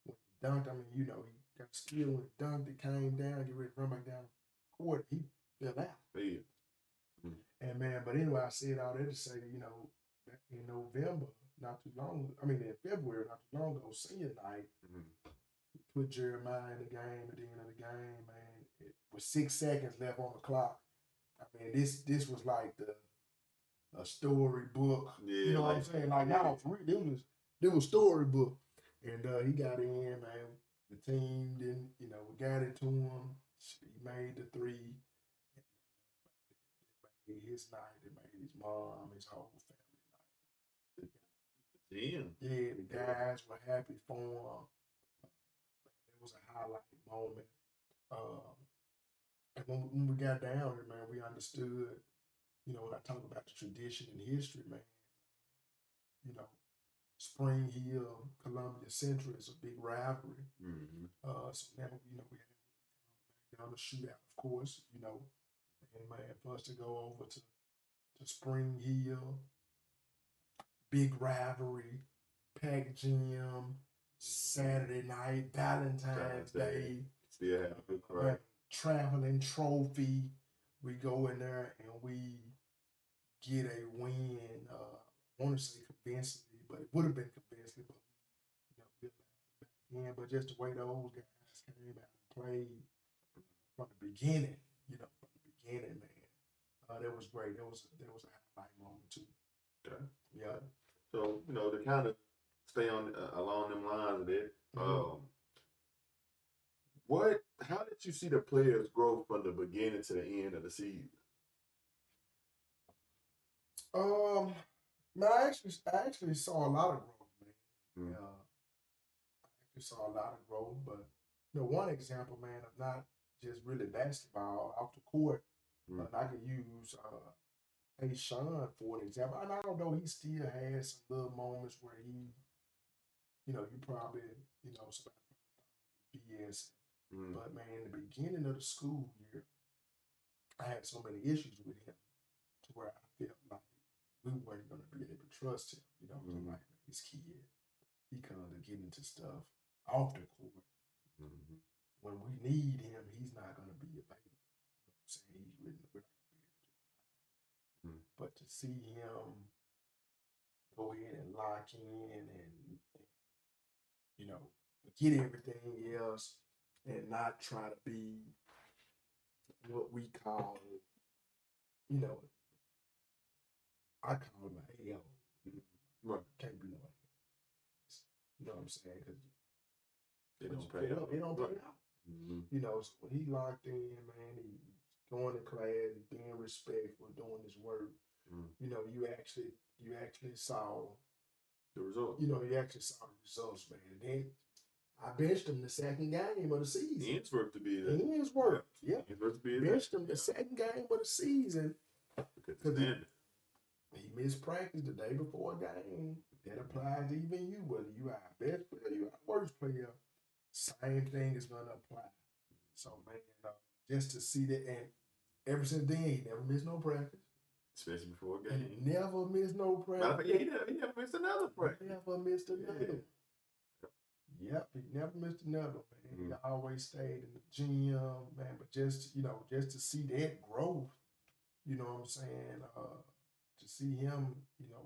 when he dunked. I mean, he got a steal when he dunked. It came down, get ready to run back down the court. He fell out. And man, but anyway, I said all that to say, back in November, in February, not too long ago, senior night, put Jeremiah in the game at the end of the game, man. With 6 seconds left on the clock. I mean, this was like a storybook. Yeah, you know what I'm saying? Like, now, for real, it was storybook. And he got in, man. The team didn't, we got it to him. He made the three. It made his night. It made his mom, his whole family night. Yeah, the guys were happy for him. It was a highlight moment. And when we got down here, man, we understood, when I talk about the tradition and history, man, Spring Hill, Columbia Central is a big rivalry. So now, we have down the shootout, of course, And man, for us to go over to Spring Hill, big rivalry, packed gym, Saturday night, Valentine's Day, Still have a good man, crowd. traveling trophy. We go in there and we get a win. I want to say convincingly, but it would have been convincing, but we allowed it back in. But just the way those guys came out and played from the beginning, from the beginning, man, that was great. That was a highlight moment too. Okay. Yeah. So to kind of stay on along them lines of it. How did you see the players grow from the beginning to the end of the season? Man, I actually saw a lot of growth, man. Mm. I actually saw a lot of growth, but one example, man, of not just really basketball off the court, Mm. I could use Hey Sean for an example. And I don't know, he still has some little moments where you probably, somebody BS. Mm. But man, in the beginning of the school year, I had so many issues with him to where I felt like we weren't going to be able to trust him. I'm like, man, this kid, he kind of get into stuff off the court. Mm-hmm. When we need him, he's not going to be available. I'm saying? We're not going to be able to. Mm. But to see him go ahead and lock in and get everything else and not try to be what we call, I call him an AO. Right. Can't be no AO. You know what I'm saying? Because They don't pay out. It don't pay out. Mm-hmm. So when he locked in, man, he going to class, being respectful, doing his work. Mm. You actually saw the results. You actually saw the results, man. And then I benched him the second game of the season. It's worth to be there. It's worth. Yeah. It's worth to be there. Benched him the second game of the season because he missed practice the day before a game. That applies to even you, whether you are our best player, you are our worst player. Same thing is gonna apply. So man, just to see that, and ever since then, he never missed no practice. Especially before a game. He never missed no practice. He never missed another practice. Never missed another. Yep, he never missed another, man. He always stayed in the gym, man. But just to see that growth, you know what I'm saying? To see him,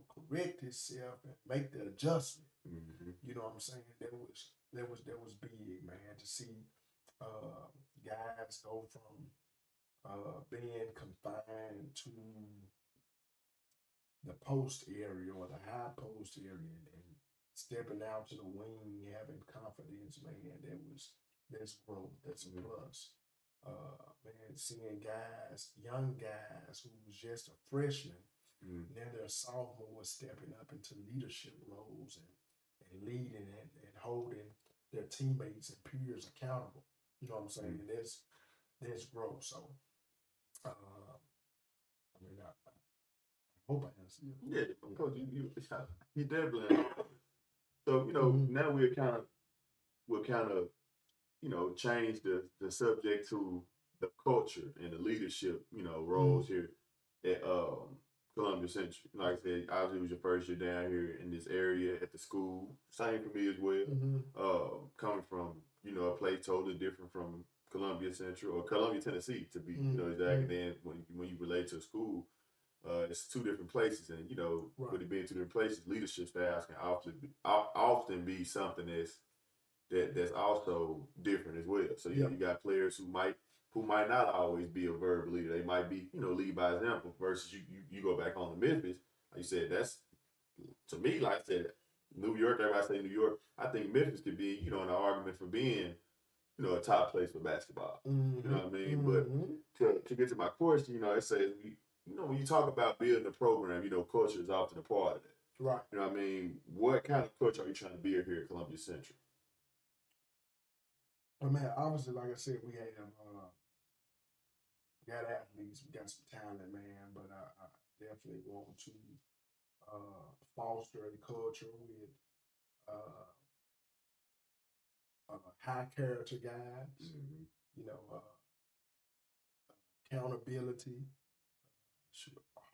correct himself and make the adjustment. Mm-hmm. You know what I'm saying? That was big, man. To see guys go from being confined to the post area or the high post area and stepping out to the wing, having confidence, man. That's growth. That's a plus. Man, seeing young guys who was just a freshman, now they're sophomores stepping up into leadership roles and leading and holding their teammates and peers accountable. You know what I'm saying? That's growth. So, I hope I answered you. Yeah, Coach, you definitely. So now we'll kind of change the subject to the culture and the leadership roles here at Columbia Central. Like I said, obviously it was your first year down here in this area at the school. Same for me as well. Coming from a place totally different from Columbia Central or Columbia, Tennessee, to be exactly. Then when you relate to a school, it's two different places, and with it being two different places, leadership styles can often be something that's also different as well. So you got players who might not always be a verbal leader. They might be lead by example. Versus you go back home to Memphis, like you said, that's to me, like I said, New York. Everybody say New York. I think Memphis could be in an argument for being a top place for basketball. You know what I mean? But to get to my question, it says when you talk about building a program, culture is often a part of that. Right. You know what I mean? What kind of culture are you trying to build here at Columbia Central? Well, man, obviously, like I said, we got athletes, we got some talent, man. But I definitely want to foster a culture with high character guys. accountability,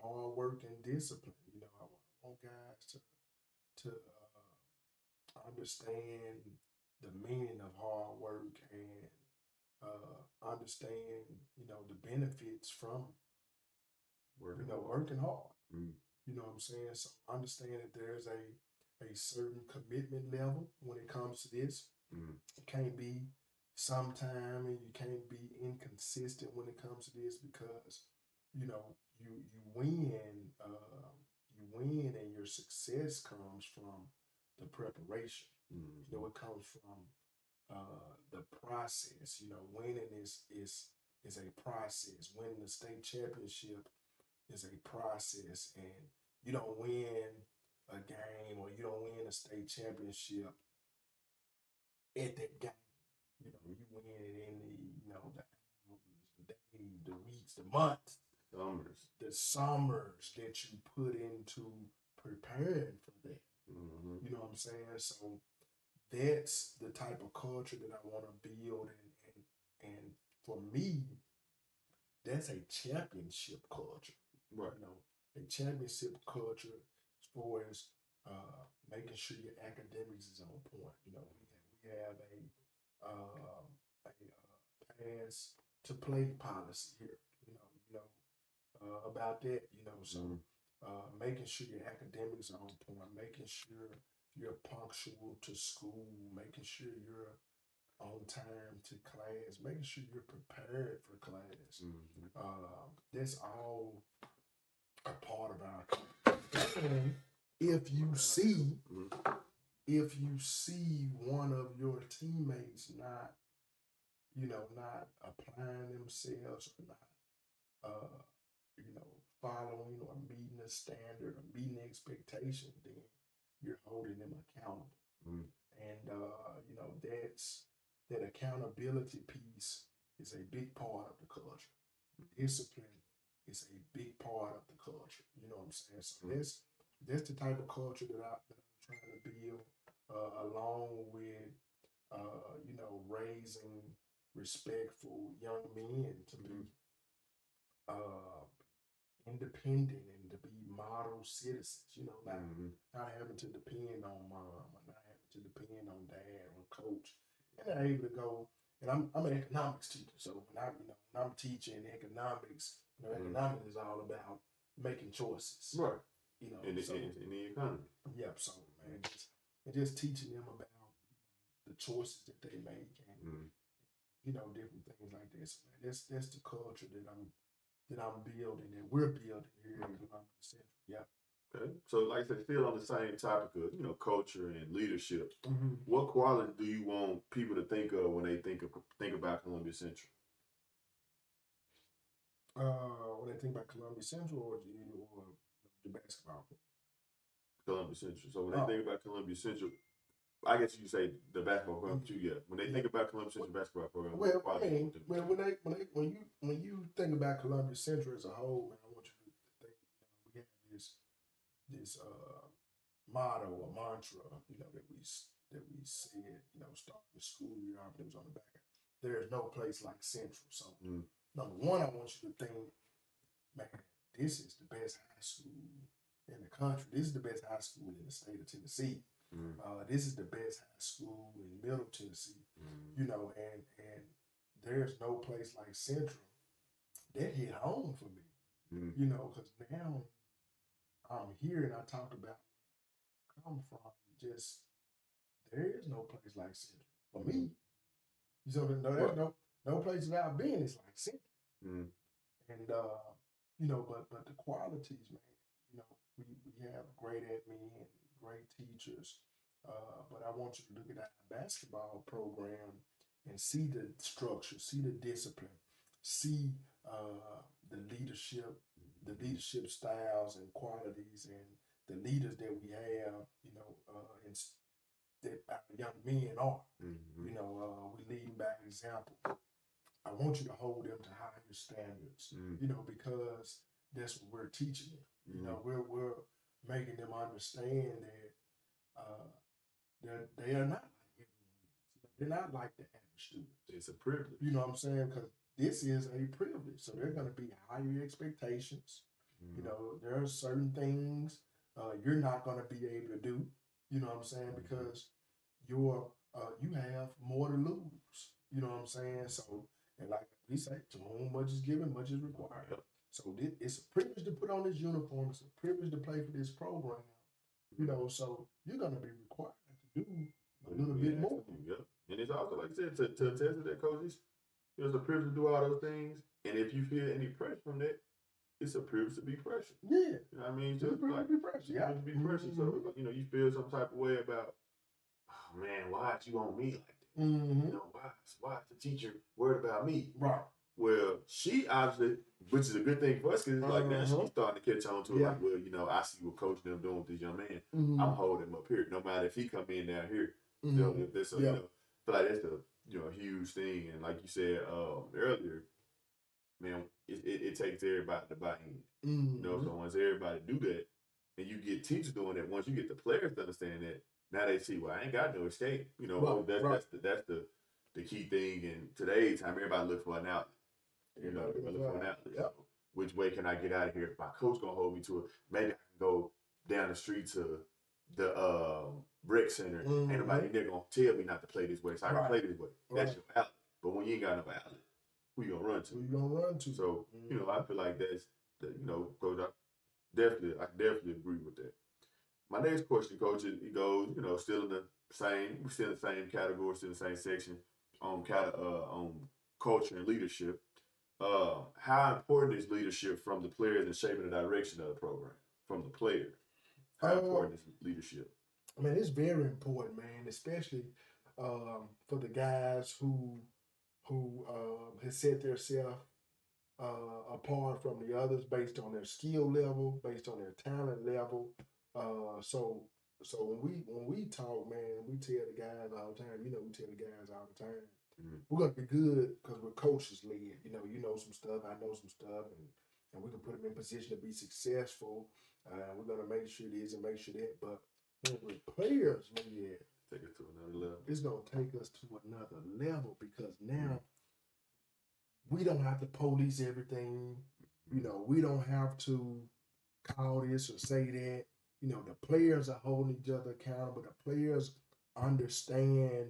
hard work and discipline. I want guys to understand the meaning of hard work and understand the benefits from working hard. Mm. You know what I'm saying? So understand that there's a certain commitment level when it comes to this. Mm. It can't be sometime and you can't be inconsistent when it comes to this because you win and your success comes from the preparation. Mm. It comes from the process. Winning is a process. Winning the state championship is a process, and you don't win a game or you don't win a state championship at that game. You win it in the the hours, the days, the weeks, the months, the summers that you put into preparing for that. Mm-hmm. You know what I'm saying? So that's the type of culture that I want to build, and for me, that's a championship culture. Right. A championship culture as far as making sure your academics is on point. We have a pass to play policy here. About that. So making sure your academics are on point, making sure you're punctual to school, making sure you're on time to class, making sure you're prepared for class. That's all a part of our. And if you see, one of your teammates not, not applying themselves or not, following or meeting a standard or meeting expectation, then you're holding them accountable. And that's that accountability piece is a big part of the culture. Discipline is a big part of the culture. You know what I'm saying? So that's the type of culture that I'm trying to build, along with raising respectful young men to be independent and to be model citizens. Not having to depend on mom, or not having to depend on dad or coach, and they're able to go. And I'm an economics teacher, so when I'm teaching economics, economics is all about making choices, right? In the economy. Yep. So man, just teaching them about the choices that they make and different things like this. Man, that's the culture that I'm building and we're building here in Columbia Central. Yeah. Okay. So, like I said, still on the same topic of culture and leadership. Mm-hmm. What quality do you want people to think of when they think about Columbia Central? When they think about Columbia Central or the basketball program? Columbia Central. So when they think about Columbia Central, I guess you say the basketball program too. Yeah. When they think about Columbia Central basketball program, well, I mean, when you think about Columbia Central as a whole, man, I want you to think. We have this motto or mantra, that we said, starting the school year off. It was on the back. There is no place like Central. So number one, I want you to think, man, this is the best high school in the country. This is the best high school in the state of Tennessee. This is the best high school in Middle Tennessee. And there's no place like Central. That hit home for me. Because now I'm here and I talked about where I come from. Just there is no place like Central for me. So there's no place that I've been is like Central. And but the qualities, man. We have great admin, great teachers. But I want you to look at our basketball program and see the structure, see the discipline, see the leadership styles and qualities, and the leaders that we have. And that our young men are. We lead by example. I want you to hold them to higher standards. Because that's what we're teaching them. We're making them understand that they are not like everyone else. They're not like the average student. It's a privilege. You know what I'm saying? Because this is a privilege. So there are going to be higher expectations. You Mm-hmm. know, there are certain things you're not going to be able to do. You know what I'm saying? Mm-hmm. Because you have more to lose. You know what I'm saying? So, and like we say, to whom much is given, much is required. Yep. So it's a privilege to put on this uniform. It's a privilege to play for this program. You know, so you're gonna be required to do a little bit more. Yep. And it's also like I said, to attest to that, coach, it's a privilege to do all those things. And if you feel any pressure from that, it's a privilege to be pressured. Yeah, You know what I mean? it's a Just privilege like to be pressured. just Yeah. to be pressured. So you feel some type of way about, oh man, why you on me like that? You know, why is the teacher worried about me? Right. Well, she obviously, which is a good thing for us, because it's like now she's starting to catch on to it. Like, well, I see what coach them doing with this young man. I'm holding him up here, no matter if he come in down here. If this, I feel like that's a huge thing. And like you said earlier, man, it takes everybody to buy in. So once everybody do that, and you get teachers doing that, once you get the players to understand that, now they see, well, I ain't got no escape. That's the key thing in today's time. Everybody look for an outlet. Everybody look for an outlet. So which way can I get out of here? If my coach gonna hold me to it, maybe I can go down the street to the rec center. Ain't nobody in there gonna tell me not to play this way, so I can play this way. That's your outlet. But when you ain't got no outlet, who you gonna run to? Who you gonna run to? So I feel like that's coach. I definitely agree with that. My next question, coach, it goes, still in the same category, still in the same section on culture and leadership. How important is leadership from the players in shaping the direction of the program? From the players, how important is leadership? I mean, it's very important, man, especially for the guys who has set themselves apart from the others based on their skill level, based on their talent level. So when we talk, man, we tell the guys all the time. We tell the guys all the time. We're gonna be good because we're coaches led. You know some stuff. I know some stuff, and we can put them in position to be successful. We're gonna make sure this and make sure that. But when we're players led, take it to another level. It's gonna take us to another level because now we don't have to police everything. We don't have to call this or say that. The players are holding each other accountable. The players understand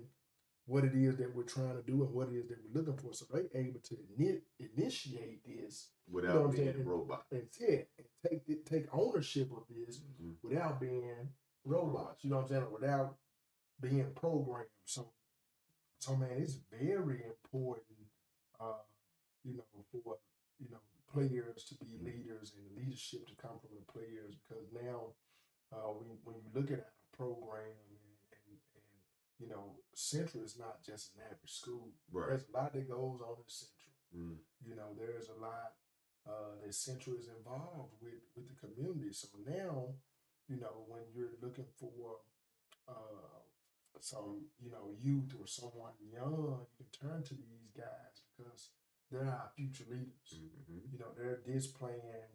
what it is that we're trying to do and what it is that we're looking for. So they're able to initiate this without being a robot. And take ownership of this without being robots. You know what I'm saying? Without being programmed. So man, it's very important, for players to be leaders and leadership to come from the players because now when you look at our program and Central is not just an average school. Right. There's a lot that goes on in Central. There's a lot that Central is involved with the community. So now, when you're looking for some youth or someone young, you can turn to these guys because they're our future leaders. They're displaying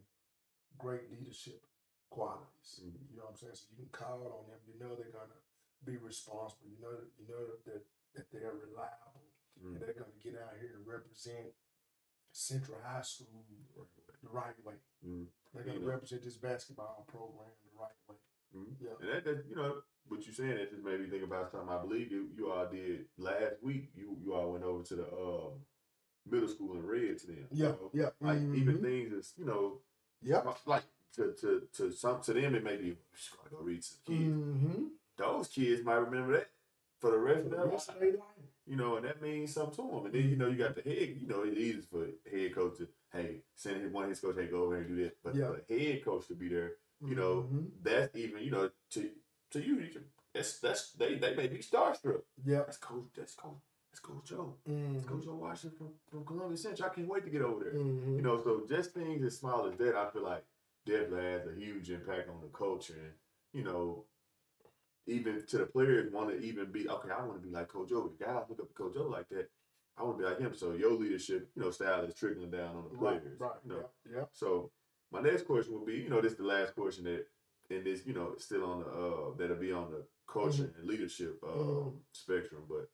great leadership qualities. You know what I'm saying? So you can call on them. They're gonna be responsible. That they're reliable and they're gonna get out here and represent Central High School the right way. They're gonna represent this basketball program the right way. Yeah, and that what you're saying, that just made me think about something I believe you all did last week. You all went over to the middle school and read to them. Yeah. Like even things is like to them it may be just gotta go read to the kids. Those kids might remember that for the rest of their life. And that means something to them. And then you got the head. It's easy for head coach to send one of his coach, go over here and do this. But for the head coach to be there, that's even to you. That's they may be starstruck. Yeah, that's Coach Joe. That's Coach Joe Washington from Columbia Central. I can't wait to get over there. So just things as small as that, I feel like definitely has a huge impact on the culture. And even to the players want to even be, okay, I want to be like Coach Joe. If guys look up to Coach Joe like that, I want to be like him. So your leadership, style is trickling down on the players. Right. Yeah. So my next question would be, this is the last question that in this, still on the that'll be on the culture and leadership spectrum. But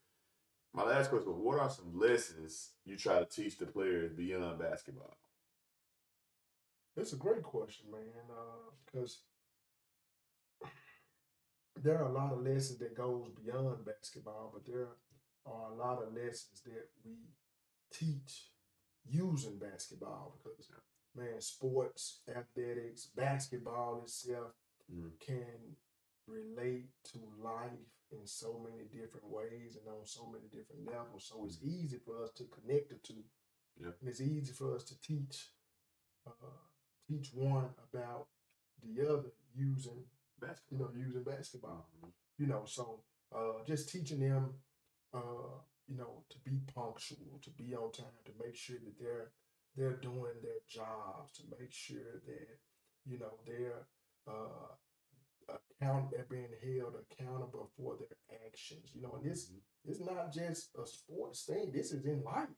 My last question: what are some lessons you try to teach the players beyond basketball? It's a great question, man, because there are a lot of lessons that goes beyond basketball, but there are a lot of lessons that we teach using basketball because man, sports, athletics, basketball itself can relate to life in so many different ways and on so many different levels. So it's easy for us to connect the two. Yep. And it's easy for us to teach one about the other using basketball. Using basketball. So just teaching them to be punctual, to be on time, to make sure that they're doing their jobs, to make sure that they're they're being held accountable for their actions. And this is not just a sports thing. This is in life.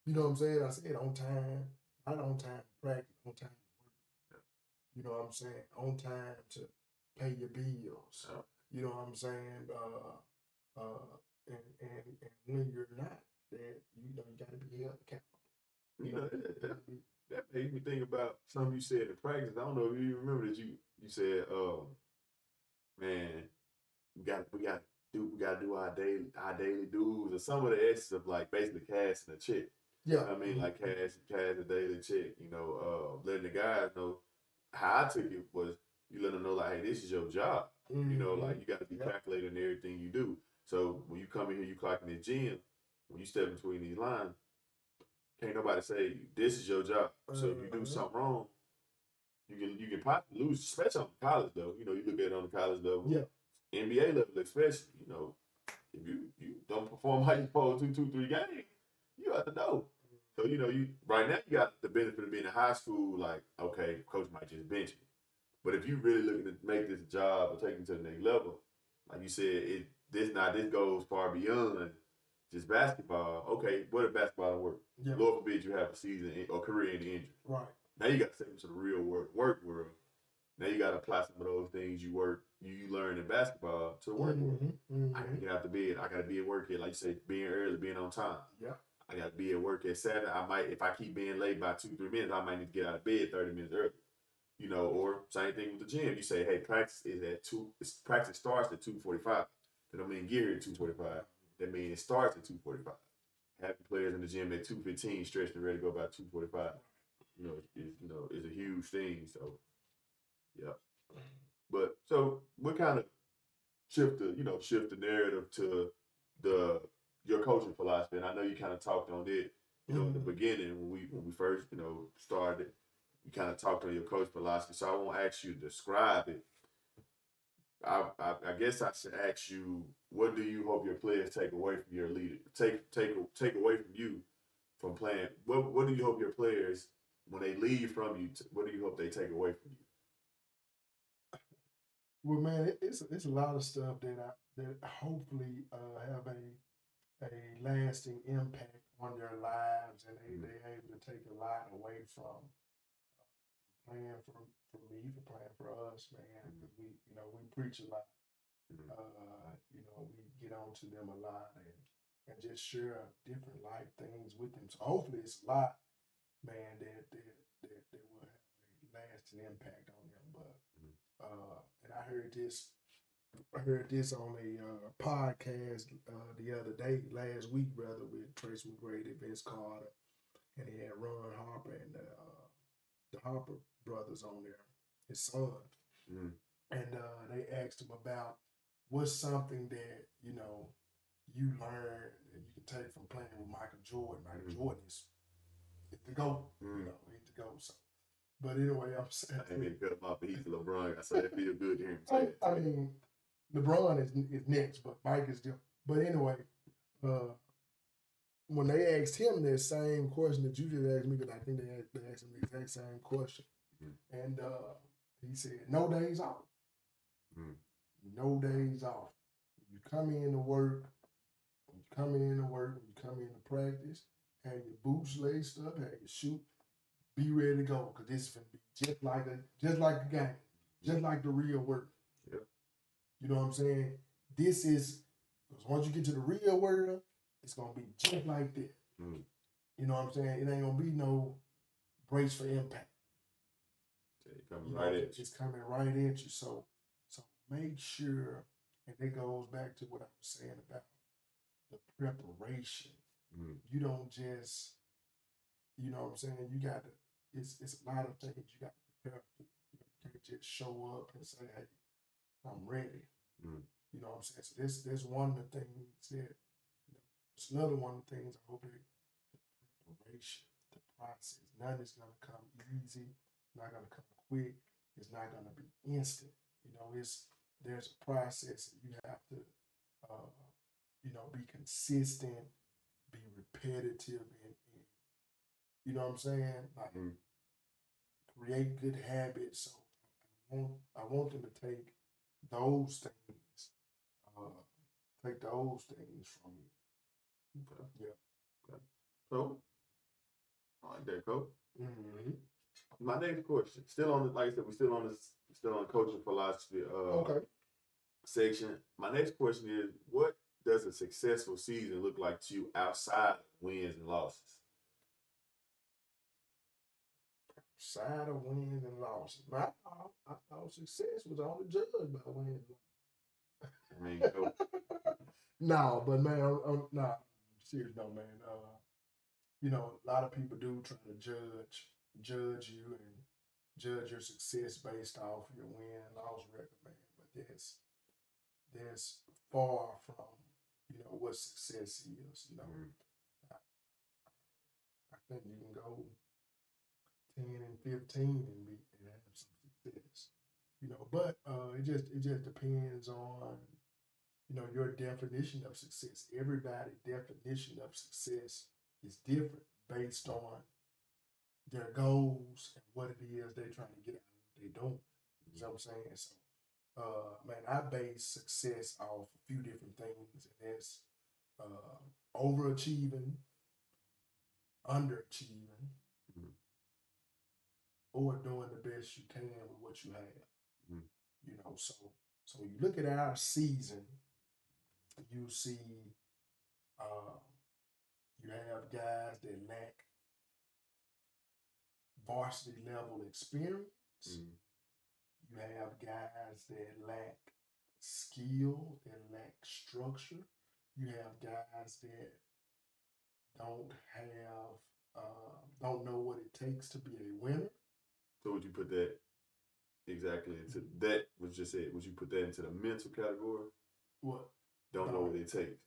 You know what I'm saying? I said on time, not on time to practice, on time to work. You know what I'm saying? On time to pay your bills. You know what I'm saying? And when you're not, that you got to be held accountable. That made me think about something you said in practice. I don't know if you remember that you said, man, we got to do our daily dues or some of the essence of like basically cashing a check. Yeah, you know what I mean, like cash a daily check. Letting the guys know how I took it was you let them know like, hey, this is your job. Like you got to be calculating everything you do. So when you come in here, you clock in the gym. When you step between these lines, can't nobody say this is your job. So if you do something wrong, you can possibly lose, especially on the college level. You look at it on the college level. Yeah. NBA level, especially. If you don't perform how you supposed to 2-3 games, you have to know. So you right now you got the benefit of being in high school. Like, okay, coach might just bench you, but if you really looking to make this a job or take it to the next level, like you said, this goes far beyond just basketball. Okay, what if basketball don't work? Yeah. Lord forbid you have a season or career-ending injury. Right. Now you got to take it to the real work world. Now you got to apply some of those things you learn in basketball to the work world. I can get out to bed. I got to be at work at, like you say, being early, being on time. Yeah. I got to be at work at 7. I might, if I keep being late by 2-3 minutes, I might need to get out of bed 30 minutes early. Or same thing with the gym. You say, hey, practice is at 2. Practice starts at 2:45. That don't mean get here at 2:45. That means it starts at 2:45. Having players in the gym at 2:15 stretched and ready to go by 2:45. Is a huge thing. So, yeah. But so what kind of shift the narrative to your coaching philosophy? And I know you kind of talked on it, in the beginning when we first, started. You kind of talked on your coach philosophy. So I won't ask you to describe it. I guess I should ask you, what do you hope your players take away from your leader? Take away from you from playing. What do you hope your players, when they leave from you, what do you hope they take away from you? Well, man, it's a lot of stuff that hopefully have a lasting impact on their lives, and they able to take a lot away from playing for me, for playing for us, man. Because we preach a lot. We get on to them a lot and just share different life things with them. So hopefully it's a lot, man, that will have a lasting impact on them. But and I heard this on a podcast the other day, last week, rather, with Tracy McGrady, Vince Carter, and he had Ron Harper and the Harper brothers on there, his son. And they asked him about what's something that you learned that you can take from playing with Michael Jordan. Michael Jordan is the GOAT. He's the GOAT. So. But anyway, I'm saying. I ain't cut him off, but he's LeBron. So it feel good to hear him say it. I mean, LeBron is next, but Mike is still. But anyway, when they asked him that same question that you just asked me, because I think they asked him the exact same question, and he said, "No days off. No days off. You come in to work. When you come in to practice, have your boots laced up, have your shoe, be ready to go, because this is gonna be just like a game, just like the real work. Yeah. You know what I'm saying? This is Because once you get to the real world, it's gonna be just like that. Mm. You know what I'm saying? It ain't gonna be no brace for impact. Coming You right know, at you. it's coming right at you. So make sure, and it goes back to what I was saying about the preparation. Mm. You don't just, you know what I'm saying? You got to. It's a lot of things you got to prepare for. You can't just show up and say, "Hey, I'm ready." Mm. You know what I'm saying? So this one of the things that, it's another one of the things I hope that the preparation, the process, none is gonna come easy, not gonna come quick, it's not gonna be instant. There's a process that you have to uh, be consistent, be repetitive, and you know what I'm saying? Like Mm. create good habits. So I want them to take those things, uh, from you. Okay. Yeah. Okay. So, I like that, Coach. Mm-hmm. My next question, still on the, like I said, still on coaching philosophy Okay. section. My next question is, what does a successful season look like to you outside of wins and losses? Side of wins and losses. I thought success was only judged by wins I mean, Coach. no, but man, nah, serious no, man. A lot of people do try to judge you and judge your success based off your win and loss record, man. But that's far from what success is. Mm. I, I think you can go 10 and 15 and have some success. But it just depends on your definition of success. Everybody's definition of success is different based on their goals and what it is they're trying to get out of what they're doing. You know what I'm saying? So, man, I base success off a few different things, and that's overachieving, underachieving, Mm. or doing the best you can with what you have. Mm. So when you look at our season, you see uh, you have guys that lack varsity level experience. Mm. You have guys that lack skill, that lack structure. You have guys that don't have don't know what it takes to be a winner. So would you put that exactly into that? Was just said. Would you put that into the mental category? What? Don't know what it takes.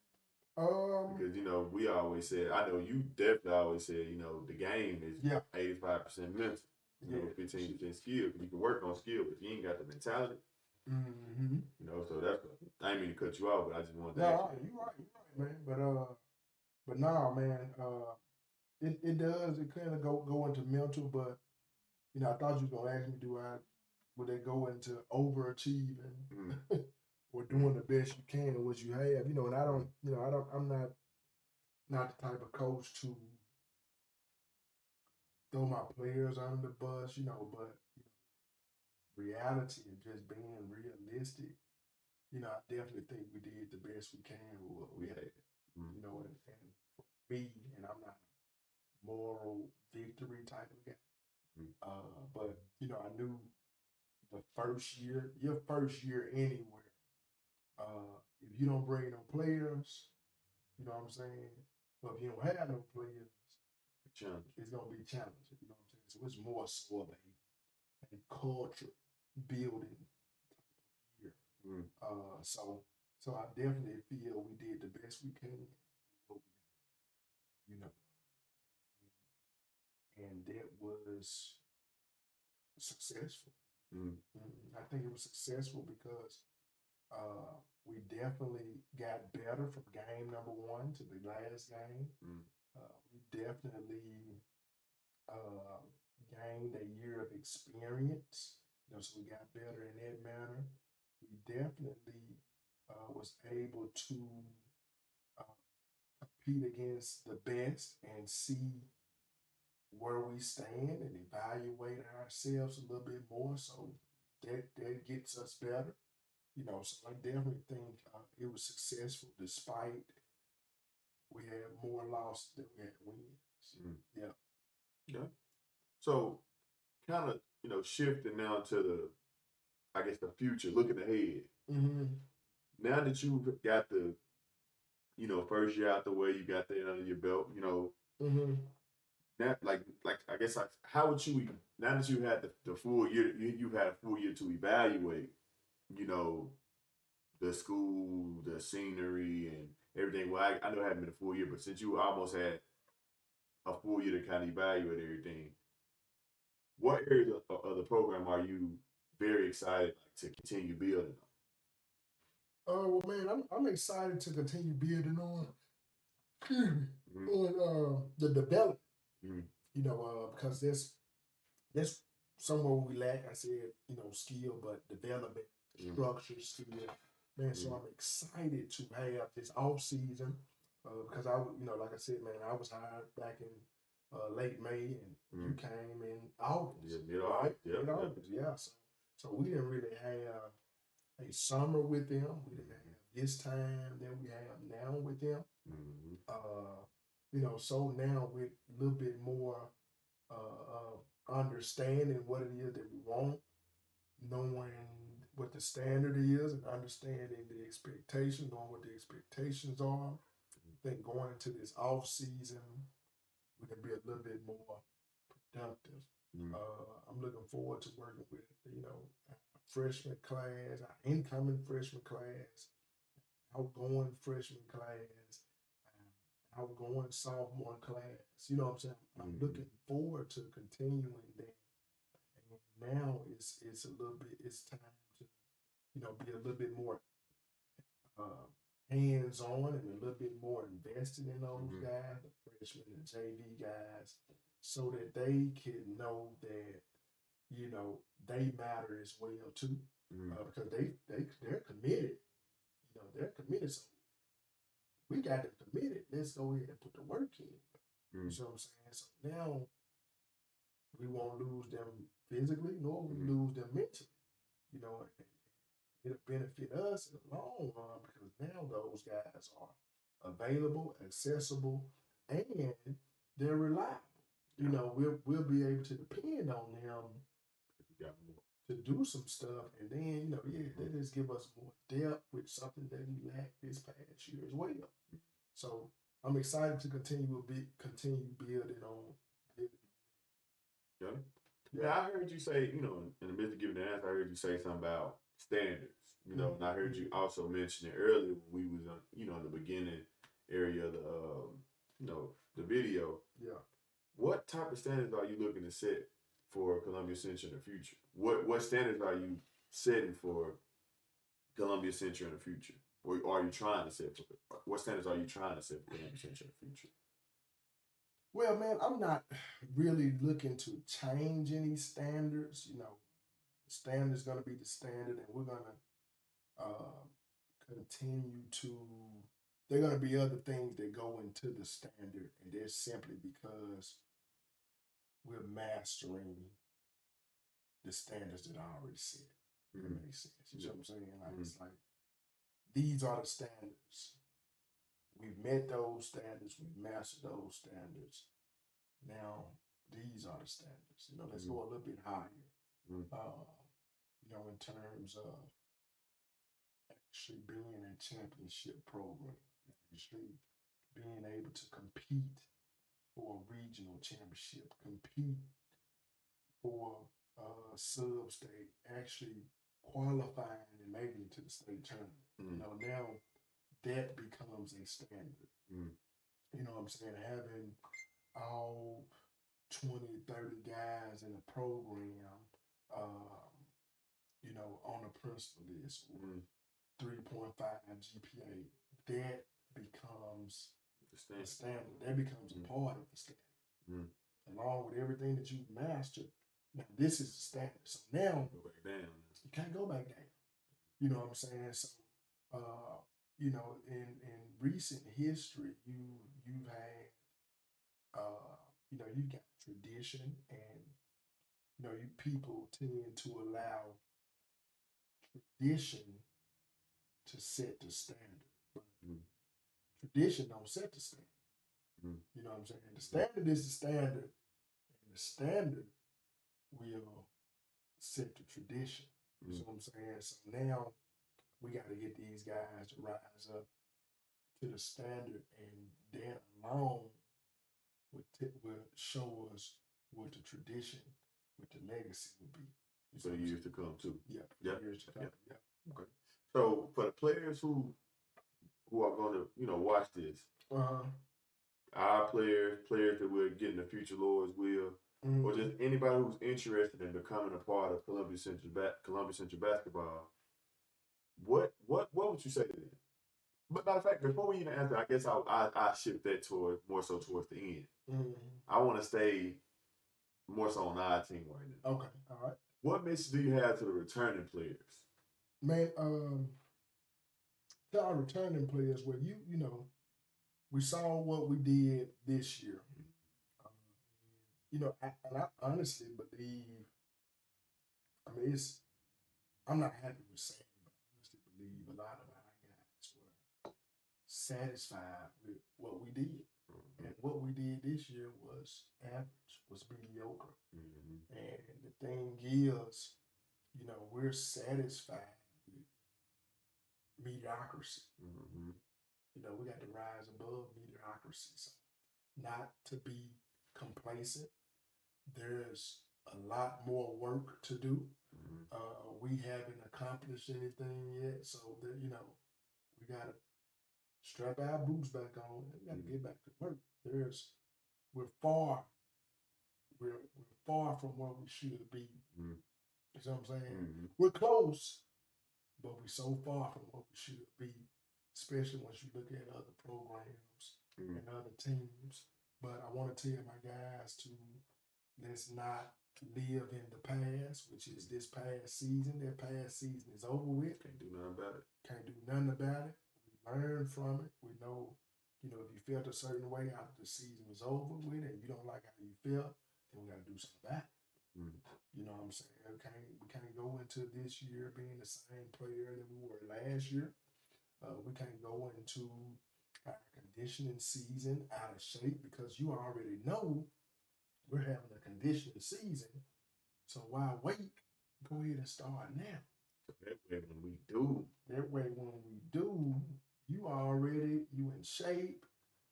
Um, Because we always said. I know you definitely always said. The game is yeah, 85% mental. yeah. 15% skill. You can work on skill, but you ain't got the mentality. Mm-hmm. So that's. I didn't mean to cut you off, but I just wanted to No, ask you. you're right, man. But nah, man. It does. It kind of go into mental, but I thought you was gonna ask me, would they go into overachieving Mm. or doing the best you can with what you have? And I don't. I'm not the type of coach to throw my players under the bus. But reality and just being realistic. I definitely think we did the best we can with what we had. Mm. And for me, and I'm not a moral victory type of guy. Mm. But I knew your first year anywhere, if you don't bring no players, you know what I'm saying. But if you don't have no players, it's gonna be challenging. You know what I'm saying. So it's more so of a culture building type of year. Mm. So I definitely feel we did the best we can with what we had, and that was successful. Mm. I think it was successful because we definitely got better from game number one to the last game. Mm. We definitely uh, gained a year of experience. So we got better in that manner. We definitely was able to uh, compete against the best and see where we stand and evaluate ourselves a little bit more. So that gets us better. So I definitely think it was successful despite we had more losses than we had wins. Mm. Yeah. Yeah. So kind of, shifting now to I guess the future, looking ahead. Mm-hmm. Now that you've got the, first year out the way, you got that under your belt, Mm-hmm. that like I guess like how would you now that you had the full year, you had a full year to evaluate, you know, the school, the scenery, and everything. Well, I know it hadn't been a full year, but since you almost had a full year to kind of evaluate everything, what areas of the program are you very excited to continue building Well, man, I'm excited to continue building on, excuse me, on? on the development. Mm-hmm. Because that's somewhere we lack. I said, skill, but development, Mm-hmm. structure, skill. Man, so I'm excited to have this off season because like I said, man, I was hired back in late May, and you came in August. Yeah, mid-August. Yep, Mid August, yeah. So we didn't really have a summer with them. We didn't have this time that we have now with them. Mm-hmm. So now with a little bit more understanding what it is that we want, knowing what the standard is, and understanding the expectation, knowing what the expectations are. I think going into this off season, we can be a little bit more productive. Mm-hmm. I'm looking forward to working with our freshman class, our incoming freshman class, outgoing freshman class, outgoing sophomore class. You know what I'm saying? I'm looking forward to continuing that. And now it's a little bit. It's time to be a little bit more hands on and a little bit more invested in those guys, the freshmen and JV guys, so that they can know that they matter as well too, because they're committed. They're committed. So we got them committed. Let's go ahead and put the work in. You know what I'm saying? So now we won't lose them physically, nor we lose them mentally. You know, it'll benefit us in the long run because now those guys are available, accessible, and they're reliable. We'll be able to depend on them to do some stuff, and then they just give us more depth with something that we lacked this past year as well. So I'm excited to continue building on. Yeah. Yeah, I heard you say, in the midst of giving the answer, I heard you say something about standards, and I heard you also mention it earlier when we was on, in the beginning area of the video. Yeah. What type of standards are you looking to set for Columbia Central in the future? What standards are you setting for Columbia Central in the future? Or are you trying to set for, what standards are you trying to set for Columbia Central in the future? Well, man, I'm not really looking to change any standards. The standard's going to be the standard, and we're going to continue to. There are going to be other things that go into the standard, and they're simply because we're mastering the standards that I already set. That makes sense. You know what I'm saying? Like it's like these are the standards. We've met those standards. We've mastered those standards. Now these are the standards. Let's go a little bit higher. In terms of actually being a championship program, actually being able to compete for a regional championship, compete for sub-state, actually qualifying and making it to the state tournament. Now that becomes a standard. You know what I'm saying? Having all 20, 30 guys in a program, on a principal list or 3.5 GPA, that becomes the standard. That becomes a part of the standard. Along with everything that you've mastered. Now, this is the standard. So now, go back down. You can't go back down. You know what I'm saying? So, in recent history, you've had, you've got tradition, and you people tend to allow tradition to set the standard, but Mm. tradition don't set the standard. Mm. You know what I'm saying? The standard is the standard, and the standard will set the tradition. You see what I'm saying? So now we got to get these guys to rise up to the standard, and that alone will show us what the tradition, what the legacy will be. For the years to come too. Yeah, Yep. years to come. Yep. Yep. Okay. So for the players who are going to watch this, our players that we're getting the future Lord's will, or just anybody who's interested in becoming a part of Columbia Central basketball, what would you say to them? But matter of fact, before we even answer, I guess I shift that more so towards the end. I want to stay more so on our team right now. Okay, all right. What message do you have to the returning players? Man, to our returning players, well, you know, we saw what we did this year. You know, and I honestly believe, I mean, I'm not happy with saying it, but I honestly believe a lot of our guys were satisfied with what we did. And what we did this year was average, was mediocre. And the thing is, you know, we're satisfied with mediocrity. You know, we got to rise above mediocrity. So not to be complacent. There's a lot more work to do. We haven't accomplished anything yet, so that, you know, we gotta strap our boots back on and we gotta get back to work. We're far from where we should be. You know what I'm saying? We're close, but we're so far from what we should be, especially once you look at other programs and other teams. But I want to tell my guys to let's not live in the past, which is this past season. That past season is over with. Can't do nothing about it. Can't do nothing about it. We learn from it. We know, you know, if you felt a certain way after the season was over with and you don't like how you felt, then we got to do something about it. You know what I'm saying? We can't go into this year being the same player that we were last year. We can't go into our conditioning season out of shape because you already know we're having a conditioning season. So why wait? Go ahead and start now. So that way when we do, you in shape.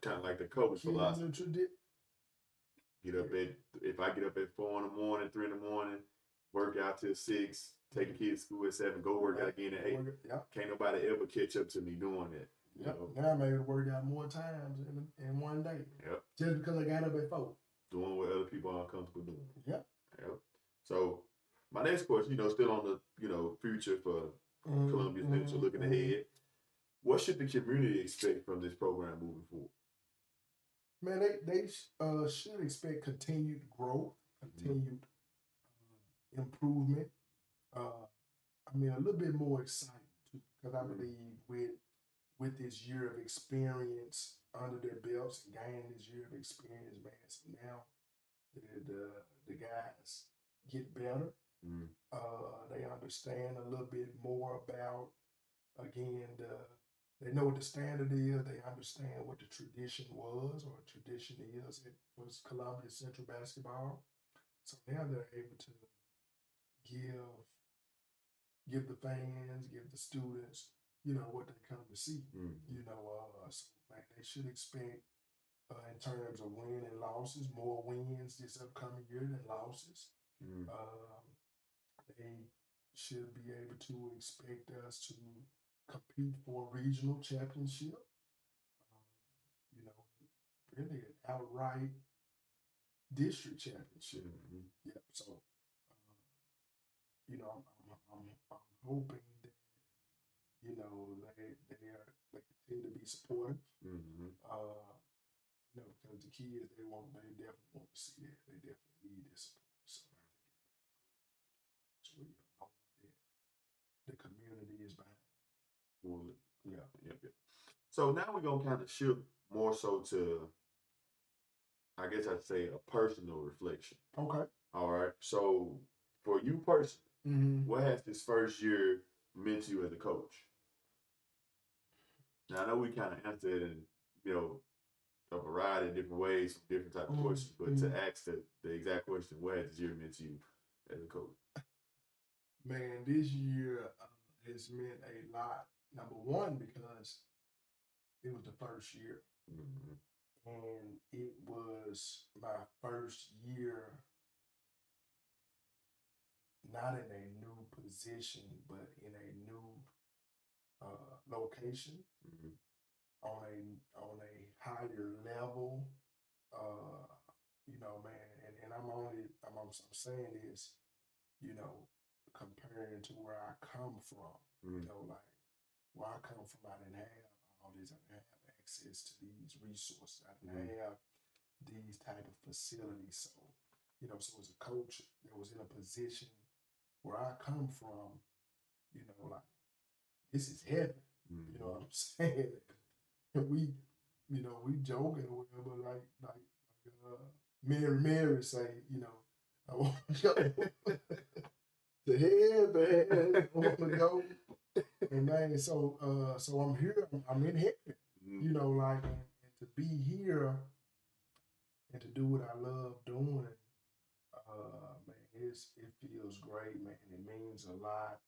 Kind of like the coach philosophy. If I get up at 4 in the morning, 3 in the morning, work out till 6, take the kids to school at 7, go work out again at 8. Can't nobody ever catch up to me doing that. Now I'm able to work out more times in one day. Just because I got up at 4. Doing what other people aren't comfortable doing. Yep. So my next question, you know, still on the, you know, future for Columbia Central, looking ahead. What should the community expect from this program moving forward? Man, they should expect continued growth, continued improvement. I mean, a little bit more excitement too, because I believe with this year of experience under their belts and gaining this year of experience, man. So now the guys get better. They understand a little bit more about, again, they know what the standard is. They understand what the tradition was or tradition is. It was Columbia Central basketball. So now they're able to give the fans, give the students, you know, what they come to see. You know, so man, they should expect in terms of wins and losses, more wins this upcoming year than losses. They should be able to expect us to compete for a regional championship. You know, really an outright district championship. Yeah. So, you know, I'm hoping that, you know, they continue to be supportive. You know, because the kids they definitely want to see that. They definitely need this support. So I think knowing that the community is behind. Yeah. So now we're gonna kind of shift more so to, I guess I'd say, a personal reflection. Okay. All right. So for you personally, what has this first year meant to you as a coach? Now I know we kind of answered in you know a variety of different ways, some different type of questions, but to ask the exact question, what has this year meant to you as a coach? Man, this year has meant a lot. Number one, because it was the first year, Mm-hmm. and it was my first year not in a new position, but in a new location Mm-hmm. on a higher level. Uh, man, and I'm saying this, you know, comparing to where I come from. Mm-hmm. Like where I come from, I didn't have all this. I didn't have access to these resources. I didn't have these type of facilities. So, so as a coach that was in a position where I come from, like this is heaven. You know what I'm saying? And we joking or whatever, Mary say, I want to go to heaven. I want to go. And man, so I'm here. I'm in heaven. And to be here and to do what I love doing, man, it feels great, man. It means a lot,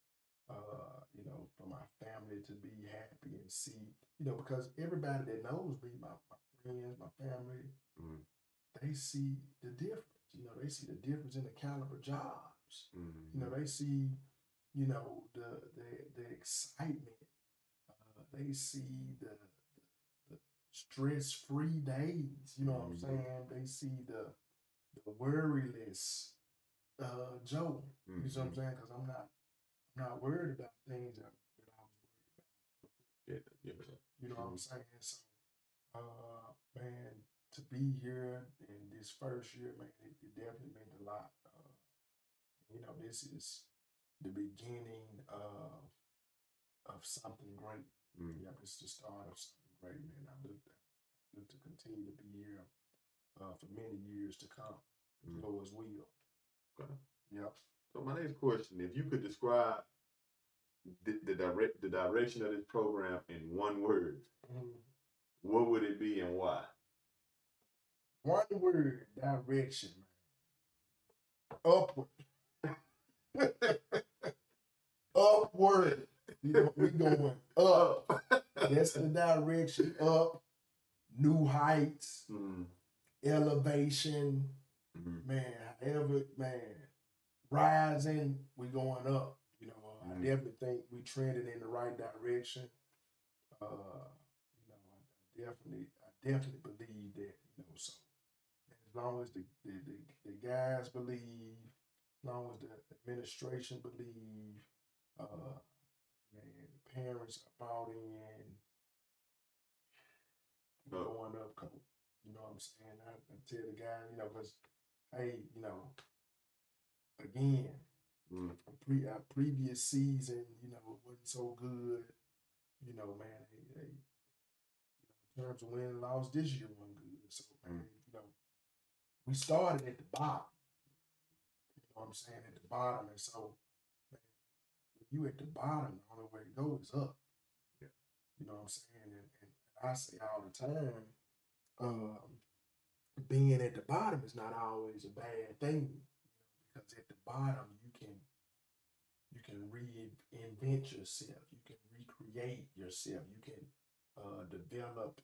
for my family to be happy and see, because everybody that knows me, my friends, my family, they see the difference. They see the difference in the caliber jobs. They see, the excitement. They see the stress-free days. You know what I'm saying? They see the worryless Joe. You know what I'm saying? Because I'm not worried about things that I was worried about. Yeah. You know what I'm saying? So, man, to be here in this first year, man, it definitely meant a lot. This is the beginning of something great. Yeah, it's the start of something great, man. I look to continue to be here for many years to come. Lord's will. Okay. Yep. So my next question: if you could describe the direction of this program in one word, what would it be and why? One word: direction, man. Upward. Upward. We going up. That's the direction. Up. New heights. Elevation. Man, however, man, rising, we going up. I definitely think we trending in the right direction. I definitely believe that. So as long as the guys believe, as long as the administration believe, man, the parents are bought in, we going up, coach. You know what I'm saying? I tell the guy, because hey, again, our previous season, it wasn't so good. Man, in terms of win and loss, this year wasn't good. So, man, we started at the bottom. You know what I'm saying? At the bottom. And so, man, when you at the bottom, the only way to go is up. Yeah. You know what I'm saying? And I say all the time, being at the bottom is not always a bad thing. Because at the bottom you can reinvent yourself. You can recreate yourself. You can develop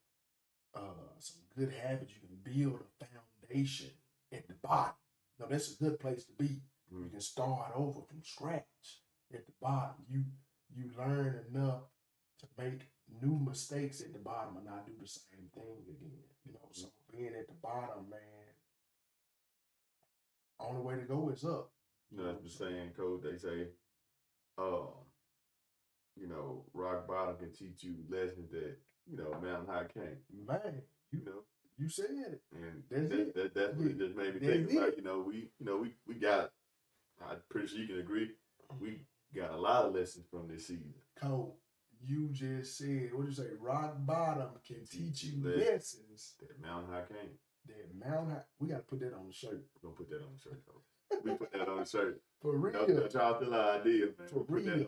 some good habits. You can build a foundation at the bottom. Now that's a good place to be. You can start over from scratch at the bottom. You learn enough to make new mistakes at the bottom and not do the same thing again. So being at the bottom, man, only way to go is up. That's the saying, coach. They say, um, rock bottom can teach you lessons that mountain high can't. Man, you said it, and that's what it just made me think about. We got. I'm pretty sure you can agree. We got a lot of lessons from this season. Cole, you just said, what did you say? Rock bottom can teach you lessons that mountain high can't. That mountain high. We got to put that on the shirt. We're gonna put that on the shirt, Cole. We put that on the shirt. For real. Y'all still our ideas, man. For real.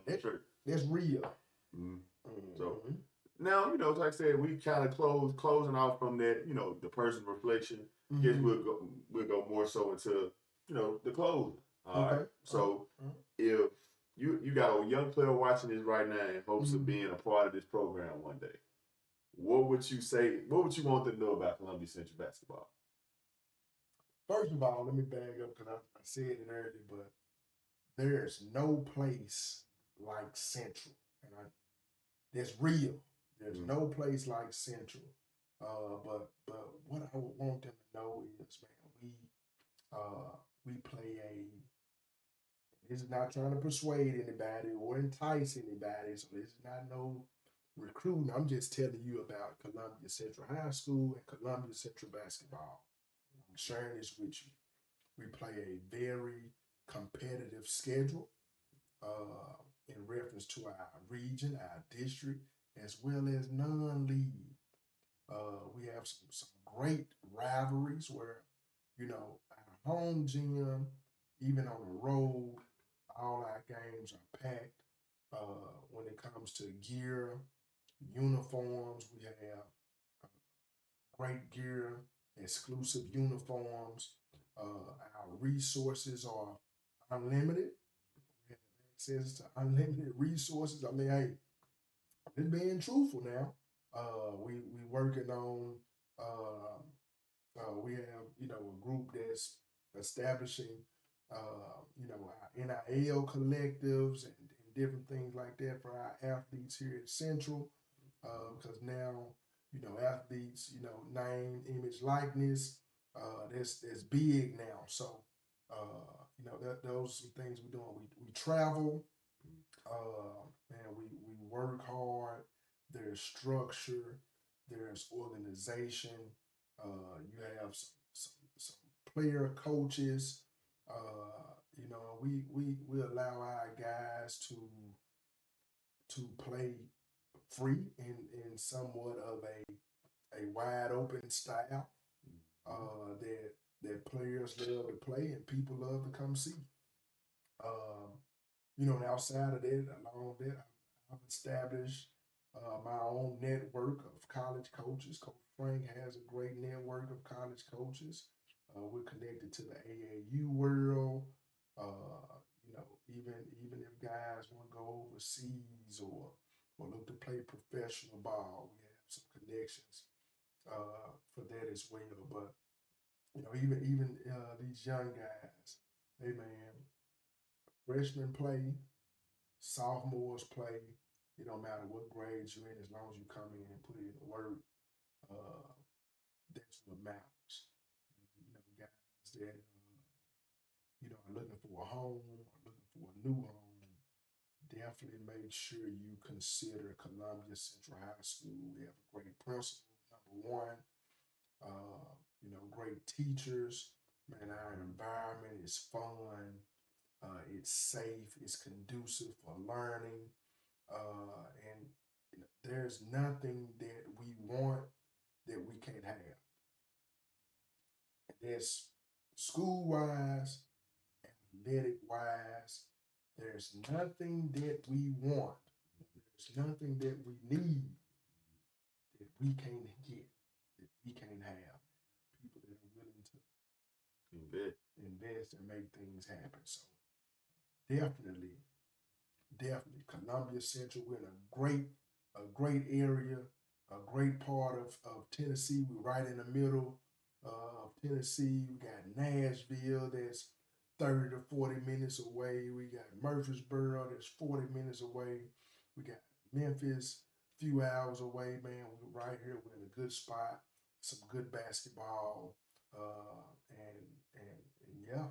That's real. So now, like I said, we kind of closing off from that, the personal reflection. Guess Mm-hmm. we'll go more so into, the closing. All right. Okay. So if you got a young player watching this right now in hopes of being a part of this program one day, what would you say? What would you want them to know about Columbia Central basketball? First of all, let me back up because I said it earlier, but there's no place like Central, and that's real. There's no place like Central. But what I would want them to know is, man, we play a. This is not trying to persuade anybody or entice anybody, so this is not no recruiting. I'm just telling you about Columbia Central High School and Columbia Central basketball. I'm sharing this with you. We play a very competitive schedule in reference to our region, our district, as well as non-league. We have some great rivalries where, our home gym, even on the road, all our games are packed. When it comes to gear, uniforms, we have great gear, exclusive uniforms. Our resources are unlimited. We have access to unlimited resources. I mean, hey, I'm just being truthful now. We working on. We have a group that's establishing our NIL collectives and different things like that for our athletes here at Central. Because now athletes, name, image, likeness, that's big now. So those are some things we're doing. We travel, and we work hard. There's structure, there's organization. You have some player coaches. We allow our guys to play free in somewhat of a wide open style that players love to play and people love to come see. And outside of that, along with that, I've established my own network of college coaches. Coach Frank has a great network of college coaches. We're connected to the AAU world. Even if guys want to go overseas or look to play professional ball, we have some connections for that as well. But even these young guys, hey man, freshmen play, sophomores play. It don't matter what grade you're in, as long as you come in and put in the work. Uh, that's what matters. And, guys that are looking for a home or looking for a new home, definitely make sure you consider Columbia Central High School. We have a great principal, number one. Great teachers. Man, our environment is fun. It's safe. It's conducive for learning. And there's nothing that we want that we can't have. And that's school wise, athletic wise. There's nothing that we want. There's nothing that we need that we can't get, that we can't have. People that are willing to invest and make things happen. So definitely, definitely, Columbia Central. We're in a great area, a great part of Tennessee. We're right in the middle of Tennessee. We got Nashville that's 30 to 40 minutes away. We got Murfreesboro that's 40 minutes away. We got Memphis a few hours away, man. We're right here. We're in a good spot. Some good basketball. And yeah,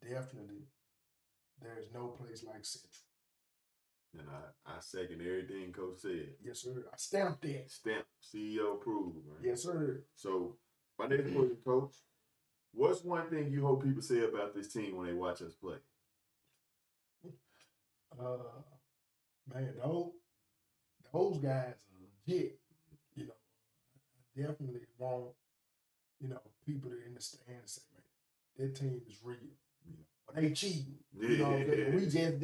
definitely there's no place like Central. And I second everything Coach said. Yes, sir. I stamped that. Stamp. CEO approved, man. Yes, sir. So, my next question, Coach. What's one thing you hope people say about this team when they watch us play? Man, those guys are legit. I definitely want people to understand and say, man, that team is real. They cheating. We just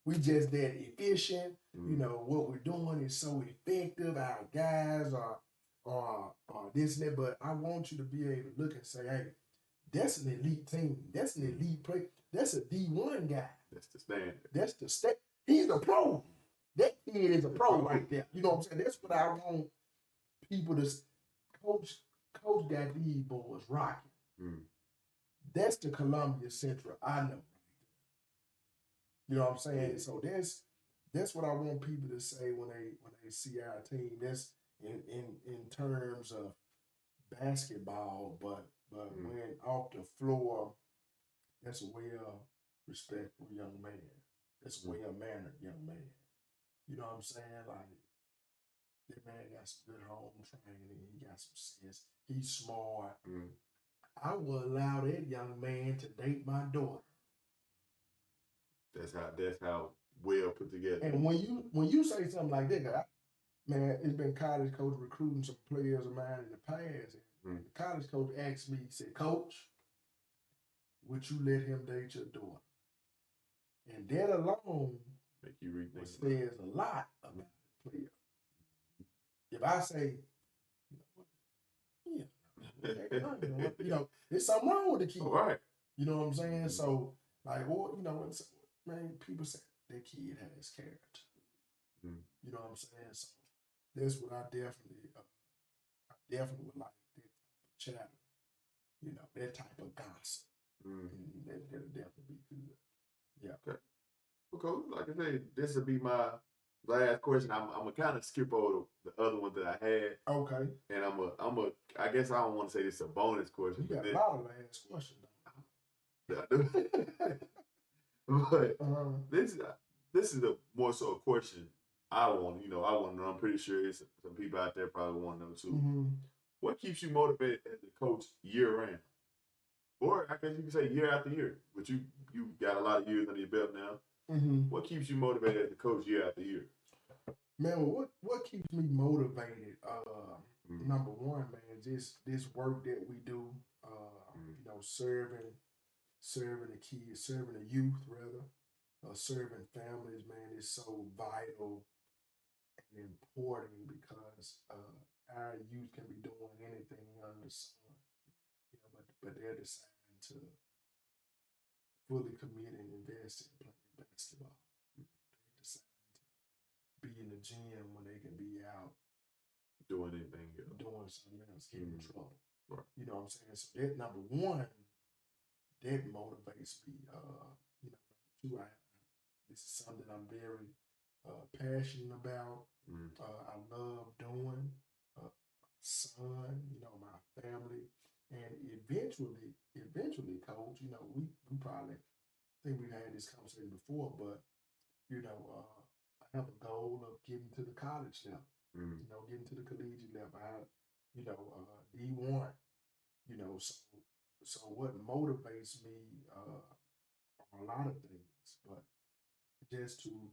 we just that efficient. You know, what we're doing is so effective. Our guys are this and that. But I want you to be able to look and say, hey, that's an elite team. That's an elite play. That's a D1 guy. That's the standard. That's the state. He's a pro. That kid is a pro right there. You know what I'm saying? That's what I want people to coach. Coach got these boys rocking. That's the Columbia Central I know. You know what I'm saying? So that's what I want people to say when they see our team. That's in terms of basketball, but when off the floor, that's a well respectful young man. That's a well mannered young man. You know what I'm saying? Like that man got some good home training. He got some sense. He's smart. I would allow that young man to date my daughter. That's how well put together. And when you say something like that, man, it's been college coach recruiting some players of mine in the past. And the college coach asked me, he said, Coach, would you let him date your daughter? And that alone make you rethink. Says a lot about the player. If I say, you know, there's something wrong with the kid. Right. You know what I'm saying? So, like, or, you know, man, people say that kid has character. You know what I'm saying? So that's what I definitely would like that type of chatter. You know, that type of gossip. And that'll definitely be good. Yeah. Okay. Well, Coach, like I said, this will be my last question. I'm gonna kind of skip over the other one that I had. Okay. And I guess I don't want to say this is a bonus question. You got a lot of last questions. But this is a more so a question I want to know. I'm pretty sure it's some people out there probably want to know too. What keeps you motivated as a coach year round? Or I guess you can say year after year, but you got a lot of years under your belt now. What keeps you motivated as a coach year after year? Man, what keeps me motivated? Number one, man, just this work that we do. You know, serving the kids, serving the youth rather, serving families, man, is so vital and important because our youth can be doing anything under the sun, you know, but they're deciding to fully commit and invest in playing basketball. They decide to be in the gym when they can be out doing anything else, doing something else, getting in trouble. Right. You know what I'm saying? So that number one, that motivates me. You know, two, this is something I'm very passionate about. I love doing. My son, you know, my family, and eventually, Coach, you know, we probably think we've had this conversation before, but you know, I have a goal of getting to the college level. You know, getting to the collegiate level. You know, D1. You know, so what motivates me are a lot of things, but just to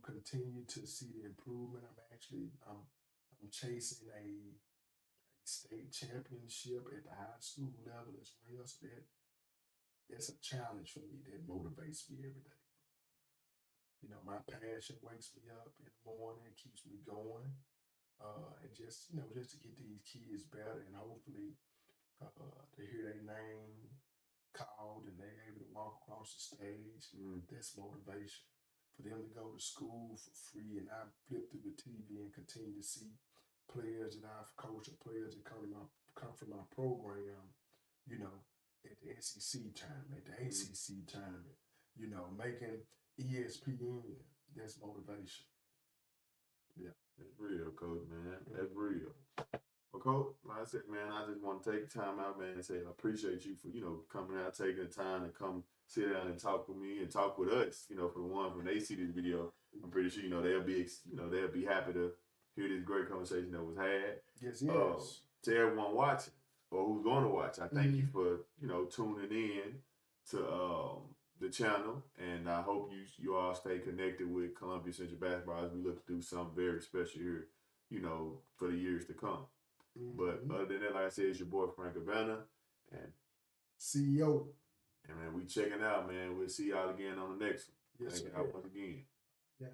continue to see the improvement. I'm chasing a state championship at the high school level as well. So that's a challenge for me that motivates me every day. You know, my passion wakes me up in the morning, keeps me going, and just just to get these kids better and hopefully to hear their name called and they're able to walk across the stage. That's motivation for them to go to school for free. And I flip through the TV and continue to see players that I've coached or players that come from my program, you know, at the SEC tournament, the ACC tournament, you know, making ESPN. That's motivation. Yeah. That's real, Coach, man. That's real. Well, Coach, like I said, man, I just want to take time out, man, and say I appreciate you for, coming out, taking the time to come sit down and talk with me and talk with us, for the ones when they see this video. I'm pretty sure, they'll be happy to hear this great conversation that was had. Yes. To everyone watching or who's going to watch, I thank you for, tuning in to the channel, and I hope you all stay connected with Columbia Central Basketball as we look to do something very special here, for the years to come. But other than that, like I said, it's your boy Frank Havana and CEO. And man, we checking out, man. We'll see y'all again on the next one. Yes, Thank sir. y'all once again. Yeah.